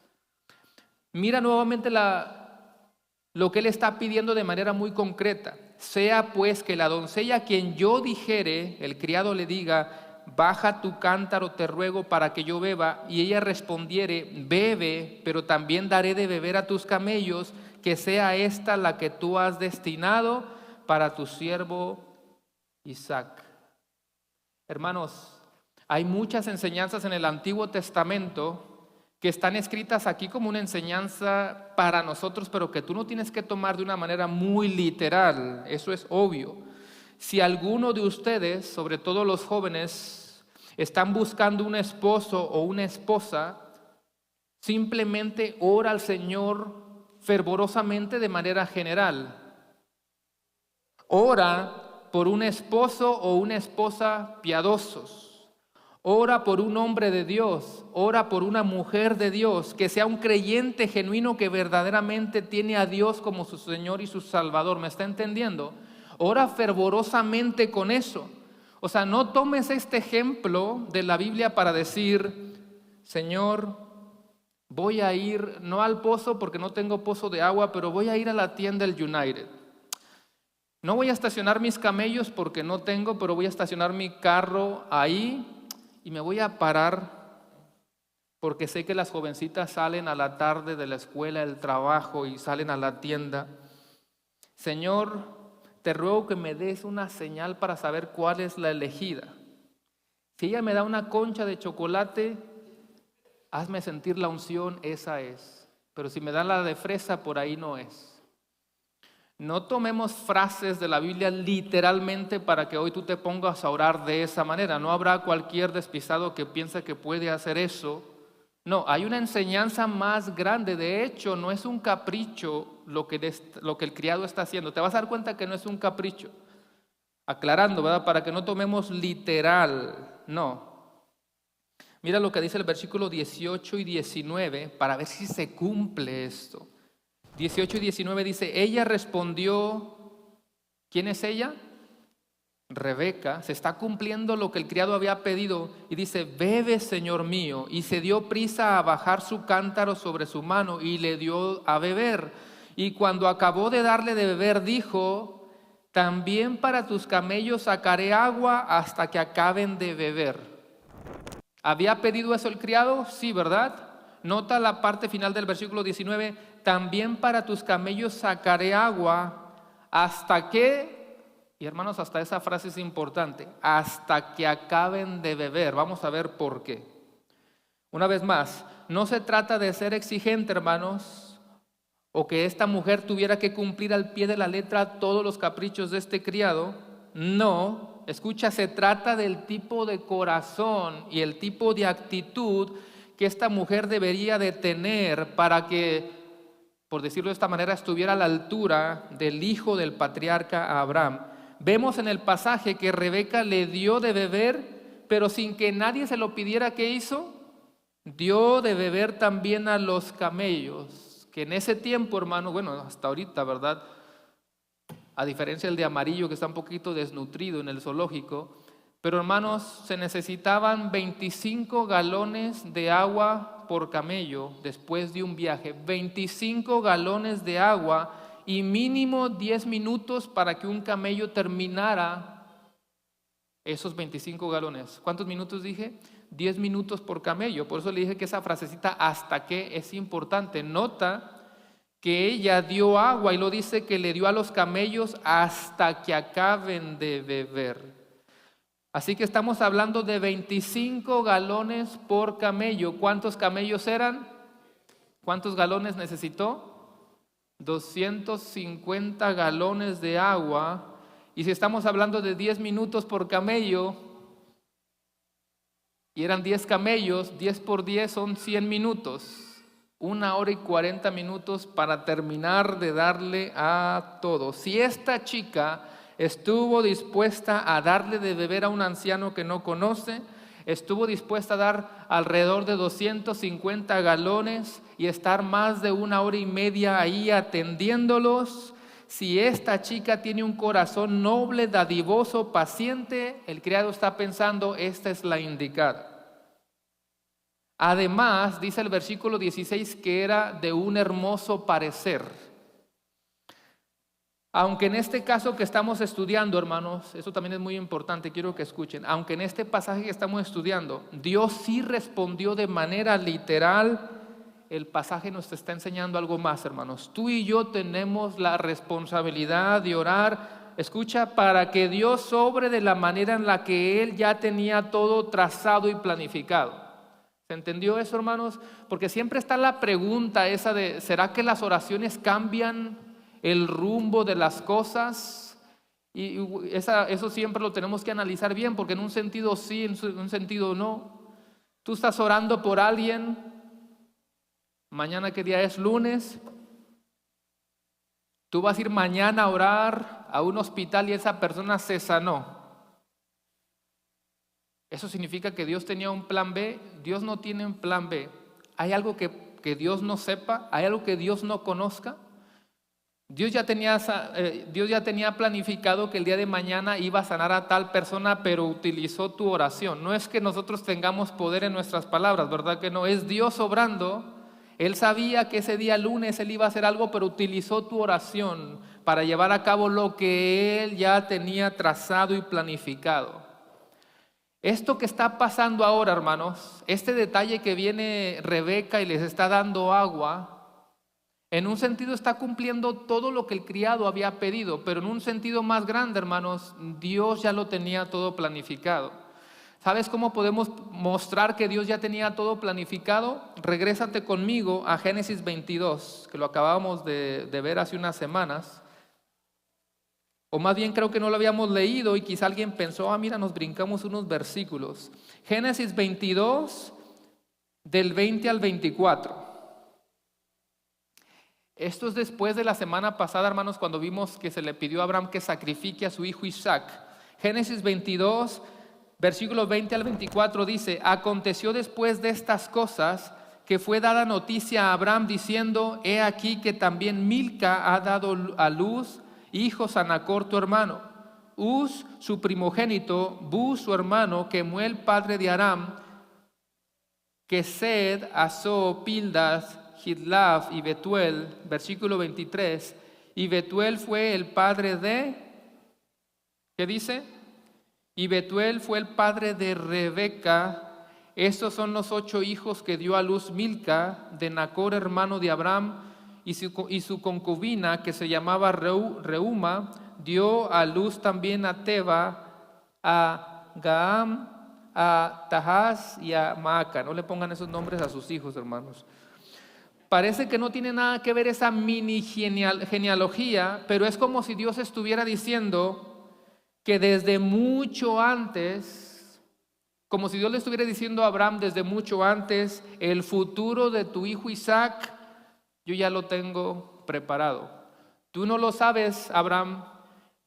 [SPEAKER 1] Mira nuevamente lo que él está pidiendo de manera muy concreta. Sea pues que la doncella a quien yo dijere, el criado le diga, baja tu cántaro, te ruego, para que yo beba, y ella respondiere, bebe, pero también daré de beber a tus camellos, que sea esta la que tú has destinado para tu siervo Isaac. Hermanos, hay muchas enseñanzas en el Antiguo Testamento que están escritas aquí como una enseñanza para nosotros, pero que tú no tienes que tomar de una manera muy literal, eso es obvio. Si alguno de ustedes, sobre todo los jóvenes, están buscando un esposo o una esposa, simplemente ora al Señor fervorosamente de manera general. Ora por un esposo o una esposa piadosos. Ora por un hombre de Dios, ora por una mujer de Dios, que sea un creyente genuino que verdaderamente tiene a Dios como su Señor y su Salvador. ¿Me está entendiendo? Ora fervorosamente con eso. O sea, no tomes este ejemplo de la Biblia para decir, Señor, voy a ir, no al pozo porque no tengo pozo de agua, pero voy a ir a la tienda del United. No voy a estacionar mis camellos porque no tengo, pero voy a estacionar mi carro ahí. Y me voy a parar porque sé que las jovencitas salen a la tarde de la escuela, del trabajo y salen a la tienda. Señor, te ruego que me des una señal para saber cuál es la elegida. Si ella me da una concha de chocolate, hazme sentir la unción, esa es. Pero si me da la de fresa, por ahí no es. No tomemos frases de la Biblia literalmente para que hoy tú te pongas a orar de esa manera. No habrá cualquier despistado que piense que puede hacer eso. No, hay una enseñanza más grande. De hecho, no es un capricho lo que el criado está haciendo. Te vas a dar cuenta que no es un capricho. Aclarando, ¿verdad? Para que no tomemos literal. No. Mira lo que dice el versículo 18 y 19 para ver si se cumple esto. 18 y 19 dice, ella respondió, ¿quién es ella? Rebeca. Se está cumpliendo lo que el criado había pedido y dice, bebe, Señor mío. Y se dio prisa a bajar su cántaro sobre su mano y le dio a beber. Y cuando acabó de darle de beber, dijo, también para tus camellos sacaré agua hasta que acaben de beber. ¿Había pedido eso el criado? Sí, ¿verdad? Nota la parte final del versículo 19, también para tus camellos sacaré agua hasta que, y hermanos, hasta esa frase es importante, hasta que acaben de beber. Vamos a ver por qué. Una vez más, no se trata de ser exigente, hermanos, o que esta mujer tuviera que cumplir al pie de la letra todos los caprichos de este criado. No, escucha, se trata del tipo de corazón y el tipo de actitud que esta mujer debería de tener para que, por decirlo de esta manera, estuviera a la altura del hijo del patriarca Abraham. Vemos en el pasaje que Rebeca le dio de beber, pero sin que nadie se lo pidiera. ¿Qué hizo? Dio de beber también a los camellos, que en ese tiempo, hermano, bueno, hasta ahorita, ¿verdad? A diferencia del de amarillo que está un poquito desnutrido en el zoológico, pero hermanos, se necesitaban 25 galones de agua por camello después de un viaje. 25 galones de agua y mínimo 10 minutos para que un camello terminara esos 25 galones. ¿Cuántos minutos dije? 10 minutos por camello. Por eso le dije que esa frasecita hasta que es importante. Nota que ella dio agua y lo dice que le dio a los camellos hasta que acaben de beber. Así que estamos hablando de 25 galones por camello. ¿Cuántos camellos eran? ¿Cuántos galones necesitó? 250 galones de agua. Y si estamos hablando de 10 minutos por camello, y eran 10 camellos, 10 por 10 son 100 minutos. 1 hora y 40 minutos para terminar de darle a todos. Si esta chica estuvo dispuesta a darle de beber a un anciano que no conoce, estuvo dispuesta a dar alrededor de 250 galones y estar más de 1 hora y media ahí atendiéndolos. Si esta chica tiene un corazón noble, dadivoso, paciente, el criado está pensando, esta es la indicada. Además, dice el versículo 16 que era de un hermoso parecer. Aunque en este caso que estamos estudiando, hermanos, eso también es muy importante, quiero que escuchen. Aunque en este pasaje que estamos estudiando, Dios sí respondió de manera literal, el pasaje nos está enseñando algo más, hermanos. Tú y yo tenemos la responsabilidad de orar, escucha, para que Dios obre de la manera en la que Él ya tenía todo trazado y planificado. ¿Se entendió eso, hermanos? Porque siempre está la pregunta esa de, ¿será que las oraciones cambian el rumbo de las cosas? Y eso siempre lo tenemos que analizar bien, porque en un sentido sí, en un sentido no. Tú estás orando por alguien, mañana ¿qué día es? Lunes. Tú vas a ir mañana a orar a un hospital y esa persona se sanó. ¿Eso significa que Dios tenía un plan B? Dios no tiene un plan B. ¿Hay algo que Dios no sepa? ¿Hay algo que Dios no conozca? Dios ya tenía planificado que el día de mañana iba a sanar a tal persona, pero utilizó tu oración. No es que nosotros tengamos poder en nuestras palabras, ¿verdad que no? Es Dios obrando. Él sabía que ese día lunes Él iba a hacer algo, pero utilizó tu oración para llevar a cabo lo que Él ya tenía trazado y planificado. Esto que está pasando ahora, hermanos, este detalle que viene Rebeca y les está dando agua, en un sentido está cumpliendo todo lo que el criado había pedido, pero en un sentido más grande, hermanos, Dios ya lo tenía todo planificado. ¿Sabes cómo podemos mostrar que Dios ya tenía todo planificado? Regrésate conmigo a Génesis 22, que lo acabamos de ver hace unas semanas. O más bien creo que no lo habíamos leído y quizá alguien pensó, mira, nos brincamos unos versículos. Génesis 22, del 20 al 24. Esto es después de la semana pasada, hermanos, cuando vimos que se le pidió a Abraham que sacrifique a su hijo Isaac. Génesis 22, versículos 20 al 24 dice, aconteció después de estas cosas que fue dada noticia a Abraham diciendo, he aquí que también Milca ha dado a luz hijos a Nacor tu hermano, Uz su primogénito, Buz su hermano, Kemuel padre de Aram, Kesed, Aso, Pildas, Hidlaf y Betuel, versículo 23, y Betuel fue el padre de, ¿qué dice? Y Betuel fue el padre de Rebeca. Estos son los 8 hijos que dio a luz Milca, de Nacor hermano de Abraham, y su concubina, que se llamaba Reuma, dio a luz también a Teba, a Gaam, a Tahaz y a Maaca. No le pongan esos nombres a sus hijos, hermanos. Parece que no tiene nada que ver esa mini genealogía, pero es como si Dios estuviera diciendo que desde mucho antes, como si Dios le estuviera diciendo a Abraham desde mucho antes, el futuro de tu hijo Isaac, yo ya lo tengo preparado. Tú no lo sabes, Abraham,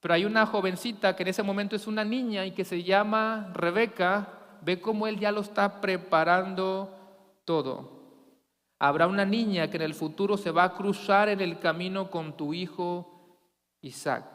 [SPEAKER 1] pero hay una jovencita que en ese momento es una niña y que se llama Rebeca. Ve cómo él ya lo está preparando todo. Habrá una niña que en el futuro se va a cruzar en el camino con tu hijo Isaac.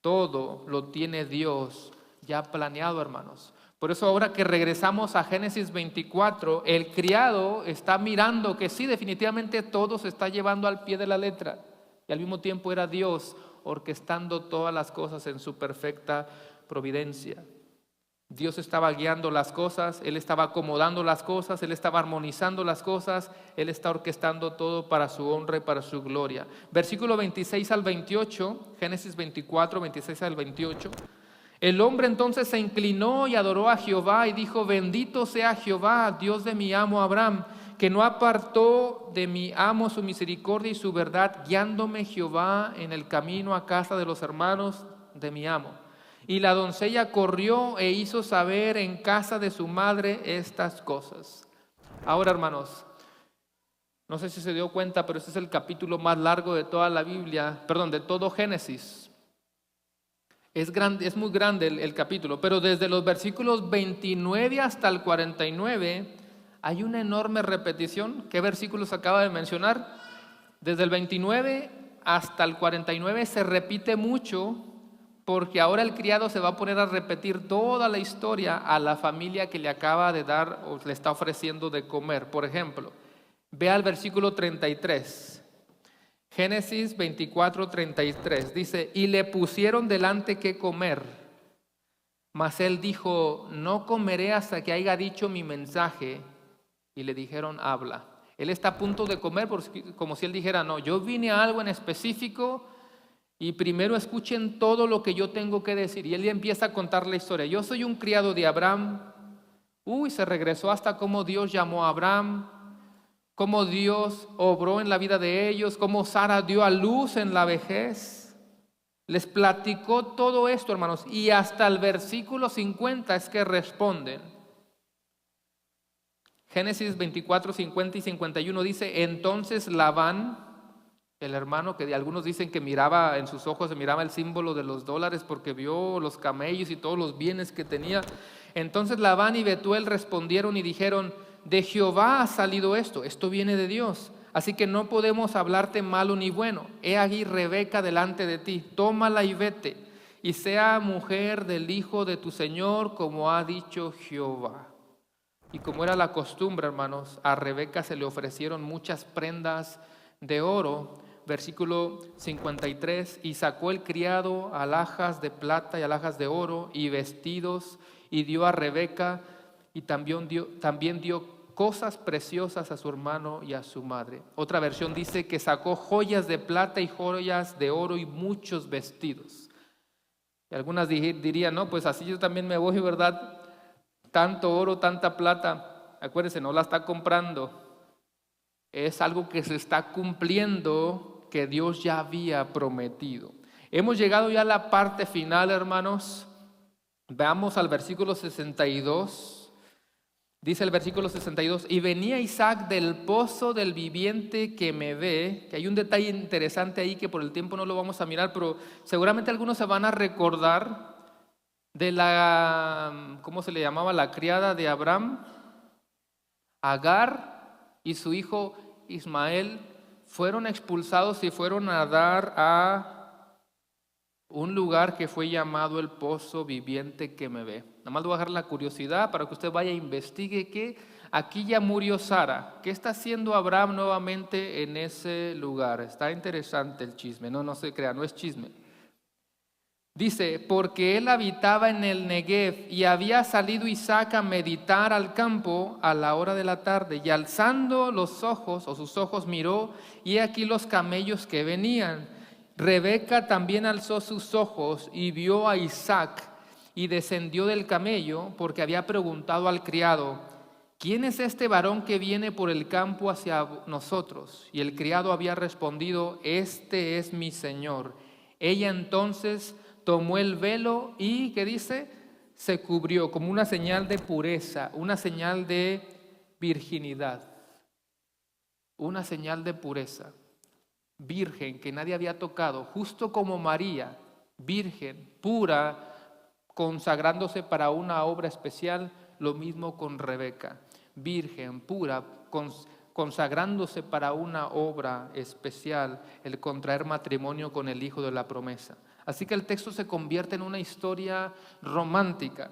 [SPEAKER 1] Todo lo tiene Dios ya planeado, hermanos. Por eso ahora que regresamos a Génesis 24, el criado está mirando que sí, definitivamente todo se está llevando al pie de la letra. Y al mismo tiempo era Dios orquestando todas las cosas en su perfecta providencia. Dios estaba guiando las cosas, Él estaba acomodando las cosas, Él estaba armonizando las cosas, Él está orquestando todo para su honra y para su gloria. Versículo 26 al 28, Génesis 24, 26 al 28. El hombre entonces se inclinó y adoró a Jehová y dijo, bendito sea Jehová, Dios de mi amo Abraham, que no apartó de mi amo su misericordia y su verdad, guiándome Jehová en el camino a casa de los hermanos de mi amo. Y la doncella corrió e hizo saber en casa de su madre estas cosas. Ahora, hermanos, no sé si se dio cuenta, pero este es el capítulo más largo de toda la Biblia, de todo Génesis. Es muy grande el capítulo, pero desde los versículos 29 hasta el 49 hay una enorme repetición. ¿Qué versículos acaba de mencionar? Desde el 29 hasta el 49 se repite mucho, porque ahora el criado se va a poner a repetir toda la historia a la familia que le acaba de dar o le está ofreciendo de comer. Por ejemplo, vea el versículo 33. Génesis 24, 33 dice, y le pusieron delante qué comer, mas él dijo, no comeré hasta que haya dicho mi mensaje, y le dijeron, habla. Él está a punto de comer como si él dijera, no, yo vine a algo en específico y primero escuchen todo lo que yo tengo que decir. Y él empieza a contar la historia. Yo soy un criado de Abraham, Se regresó hasta cómo Dios llamó a Abraham, cómo Dios obró en la vida de ellos, cómo Sara dio a luz en la vejez. Les platicó todo esto, hermanos, y hasta el versículo 50 es que responden. Génesis 24, 50 y 51 dice: entonces Labán, el hermano que algunos dicen que miraba en sus ojos, se miraba el símbolo de los dólares porque vio los camellos y todos los bienes que tenía. Entonces Labán y Betuel respondieron y dijeron: de Jehová ha salido esto viene de Dios, así que no podemos hablarte malo ni bueno. He aquí Rebeca delante de ti, tómala y vete, y sea mujer del hijo de tu señor, como ha dicho Jehová. Y como era la costumbre, hermanos, a Rebeca se le ofrecieron muchas prendas de oro. Versículo 53, y sacó el criado alhajas de plata y alhajas de oro y vestidos, y dio a Rebeca, y también dio cosas preciosas a su hermano y a su madre. Otra versión dice que sacó joyas de plata y joyas de oro y muchos vestidos. Y algunas dirían: no, pues así yo también me voy, ¿verdad? Tanto oro, tanta plata. Acuérdense, no la está comprando. Es algo que se está cumpliendo, que Dios ya había prometido. Hemos llegado ya a la parte final, hermanos. Veamos al versículo 62. Dice el versículo 62: y venía Isaac del pozo del viviente que me ve. Que hay un detalle interesante ahí que por el tiempo no lo vamos a mirar, pero seguramente algunos se van a recordar de la, ¿cómo se le llamaba? La criada de Abraham, Agar, y su hijo Ismael fueron expulsados y fueron a dar a un lugar que fue llamado el pozo viviente que me ve. Nada más le voy a dejar la curiosidad para que usted vaya e investigue que aquí ya murió Sara. ¿Qué está haciendo Abraham nuevamente en ese lugar? Está interesante el chisme. No se crea, no es chisme. Dice: porque él habitaba en el Negev, y había salido Isaac a meditar al campo a la hora de la tarde, y alzando los ojos, o sus ojos, miró, y aquí los camellos que venían. Rebeca también alzó sus ojos y vio a Isaac, y descendió del camello, porque había preguntado al criado: ¿quién es este varón que viene por el campo hacia nosotros? Y el criado había respondido: este es mi señor. Ella entonces tomó el velo y, ¿qué dice? Se cubrió, como una señal de pureza, una señal de virginidad, una señal de pureza. Virgen, que nadie había tocado, justo como María, virgen, pura, consagrándose para una obra especial. Lo mismo con Rebeca, virgen, pura, consagrándose para una obra especial, el contraer matrimonio con el hijo de la promesa. Así que el texto se convierte en una historia romántica,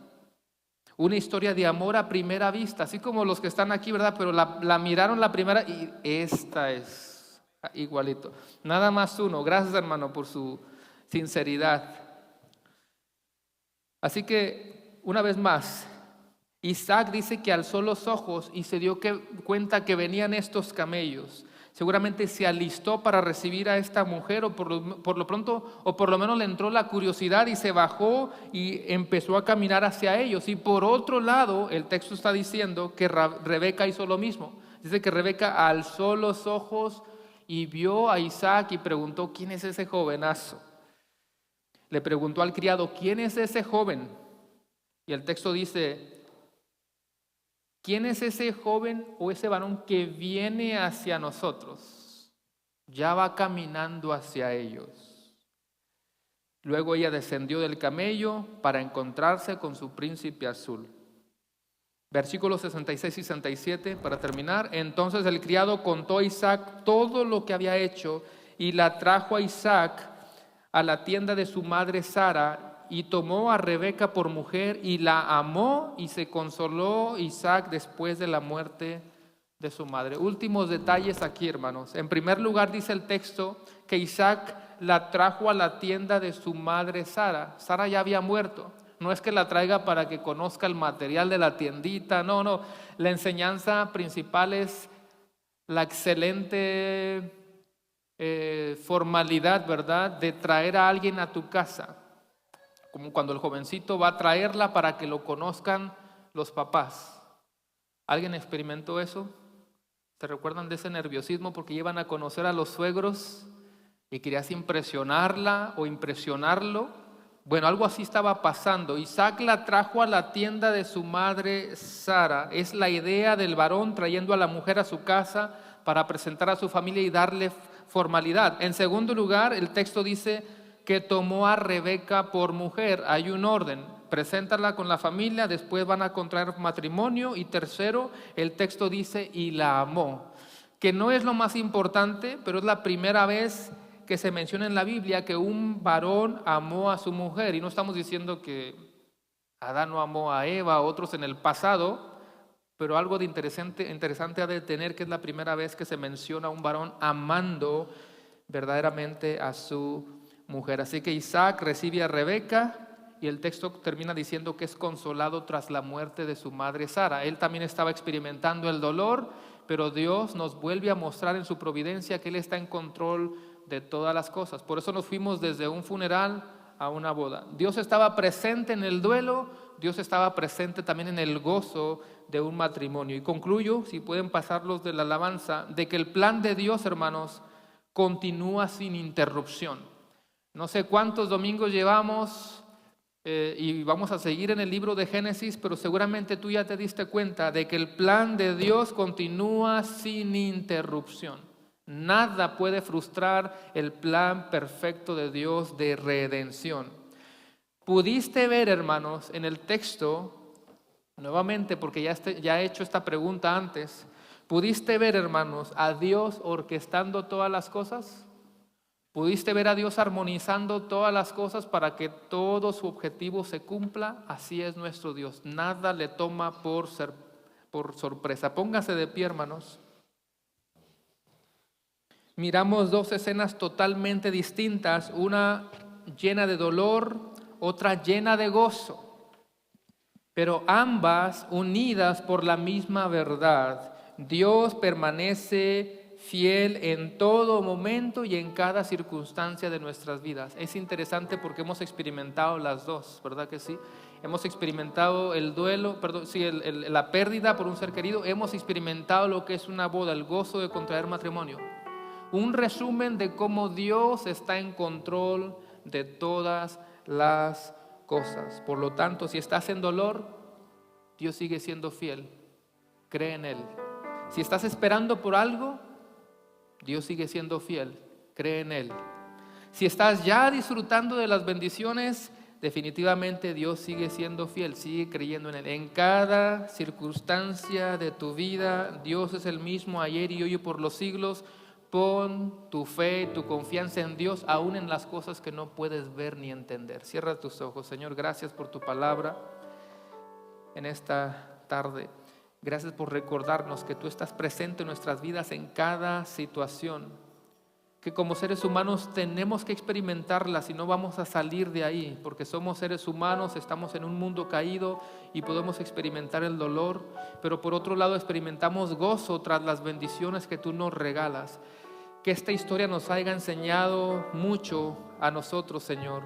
[SPEAKER 1] una historia de amor a primera vista, así como los que están aquí, ¿verdad? Pero la miraron la primera y esta es igualito. Nada más uno. Gracias, hermano, por su sinceridad. Así que, una vez más, Isaac dice que alzó los ojos y se dio cuenta que venían estos camellos. Seguramente se alistó para recibir a esta mujer, o por lo pronto, o por lo menos le entró la curiosidad y se bajó y empezó a caminar hacia ellos. Y por otro lado, el texto está diciendo que Rebeca hizo lo mismo. Dice que Rebeca alzó los ojos y vio a Isaac y preguntó: ¿quién es ese jovenazo? Le preguntó al criado: ¿quién es ese joven? Y el texto dice: ¿quién es ese joven o ese varón que viene hacia nosotros? Ya va caminando hacia ellos. Luego ella descendió del camello para encontrarse con su príncipe azul. Versículos 66 y 67 para terminar. Entonces el criado contó a Isaac todo lo que había hecho, y la trajo a Isaac a la tienda de su madre Sara, y tomó a Rebeca por mujer y la amó, y se consoló Isaac después de la muerte de su madre. Últimos detalles aquí, hermanos. En primer lugar, dice el texto que Isaac la trajo a la tienda de su madre Sara. Sara ya había muerto. No es que la traiga para que conozca el material de la tiendita. No. La enseñanza principal es la excelente formalidad, ¿verdad?, de traer a alguien a tu casa. Como cuando el jovencito va a traerla para que lo conozcan los papás. ¿Alguien experimentó eso? ¿Se recuerdan de ese nerviosismo porque iban a conocer a los suegros y querías impresionarla o impresionarlo? Bueno, algo así estaba pasando. Isaac la trajo a la tienda de su madre Sara. Es la idea del varón trayendo a la mujer a su casa para presentar a su familia y darle formalidad. En segundo lugar, el texto dice que tomó a Rebeca por mujer. Hay un orden: preséntala con la familia, después van a contraer matrimonio, y tercero, el texto dice y la amó, que no es lo más importante, pero es la primera vez que se menciona en la Biblia que un varón amó a su mujer. Y no estamos diciendo que Adán no amó a Eva, otros en el pasado, pero algo de interesante ha de tener, que es la primera vez que se menciona a un varón amando verdaderamente a su mujer. Así que Isaac recibe a Rebeca, y el texto termina diciendo que es consolado tras la muerte de su madre Sara. Él también estaba experimentando el dolor, pero Dios nos vuelve a mostrar en su providencia que Él está en control de todas las cosas. Por eso nos fuimos desde un funeral a una boda. Dios estaba presente en el duelo, Dios estaba presente también en el gozo de un matrimonio. Y concluyo, si pueden pasarlos de la alabanza, de que el plan de Dios, hermanos, continúa sin interrupción. No sé cuántos domingos llevamos y vamos a seguir en el libro de Génesis, pero seguramente tú ya te diste cuenta de que el plan de Dios continúa sin interrupción. Nada puede frustrar el plan perfecto de Dios de redención. Pudiste ver, hermanos, en el texto, nuevamente, porque ya he hecho esta pregunta antes, ¿pudiste ver, hermanos, a Dios orquestando todas las cosas? ¿Pudiste ver a Dios armonizando todas las cosas para que todo su objetivo se cumpla? Así es nuestro Dios. Nada le toma por sorpresa. Póngase de pie, hermanos. Miramos dos escenas totalmente distintas, una llena de dolor, otra llena de gozo, pero ambas unidas por la misma verdad. Dios permanece fiel en todo momento y en cada circunstancia de nuestras vidas. Es interesante porque hemos experimentado las dos, ¿verdad que sí? Hemos experimentado el duelo, la pérdida por un ser querido. Hemos experimentado lo que es una boda, el gozo de contraer matrimonio. Un resumen de cómo Dios está en control de todas las cosas. Por lo tanto, si estás en dolor, Dios sigue siendo fiel. Cree en Él. Si estás esperando por algo, Dios sigue siendo fiel. Cree en Él. Si estás ya disfrutando de las bendiciones, definitivamente Dios sigue siendo fiel. Sigue creyendo en Él. En cada circunstancia de tu vida, Dios es el mismo ayer y hoy y por los siglos. Pon tu fe, tu confianza en Dios, aún en las cosas que no puedes ver ni entender. Cierra tus ojos. Señor, gracias por tu palabra en esta tarde. Gracias por recordarnos que tú estás presente en nuestras vidas en cada situación, que como seres humanos tenemos que experimentarlas y no vamos a salir de ahí, porque somos seres humanos, estamos en un mundo caído y podemos experimentar el dolor, pero por otro lado experimentamos gozo tras las bendiciones que tú nos regalas. Que esta historia nos haya enseñado mucho a nosotros, Señor,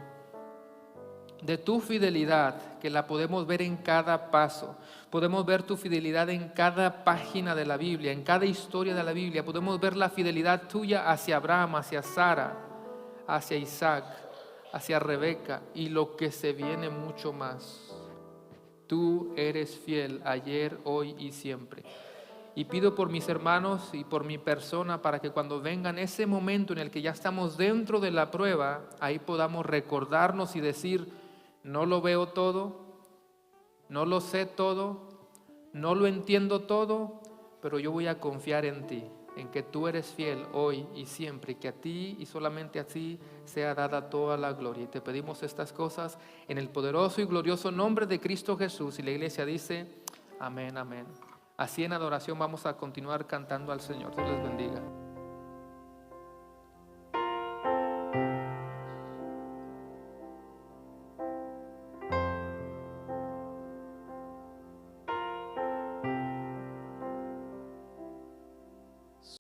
[SPEAKER 1] de tu fidelidad, que la podemos ver en cada paso. Podemos ver tu fidelidad en cada página de la Biblia, en cada historia de la Biblia. Podemos ver la fidelidad tuya hacia Abraham, hacia Sara, hacia Isaac, hacia Rebeca y lo que se viene mucho más. Tú eres fiel ayer, hoy y siempre. Y pido por mis hermanos y por mi persona para que cuando vengan ese momento en el que ya estamos dentro de la prueba, ahí podamos recordarnos y decir: no lo veo todo, no lo sé todo, no lo entiendo todo, pero yo voy a confiar en ti, en que tú eres fiel hoy y siempre, y que a ti y solamente a ti sea dada toda la gloria. Y te pedimos estas cosas en el poderoso y glorioso nombre de Cristo Jesús. Y la iglesia dice: amén, amén. Así en adoración vamos a continuar cantando al Señor. Dios les bendiga.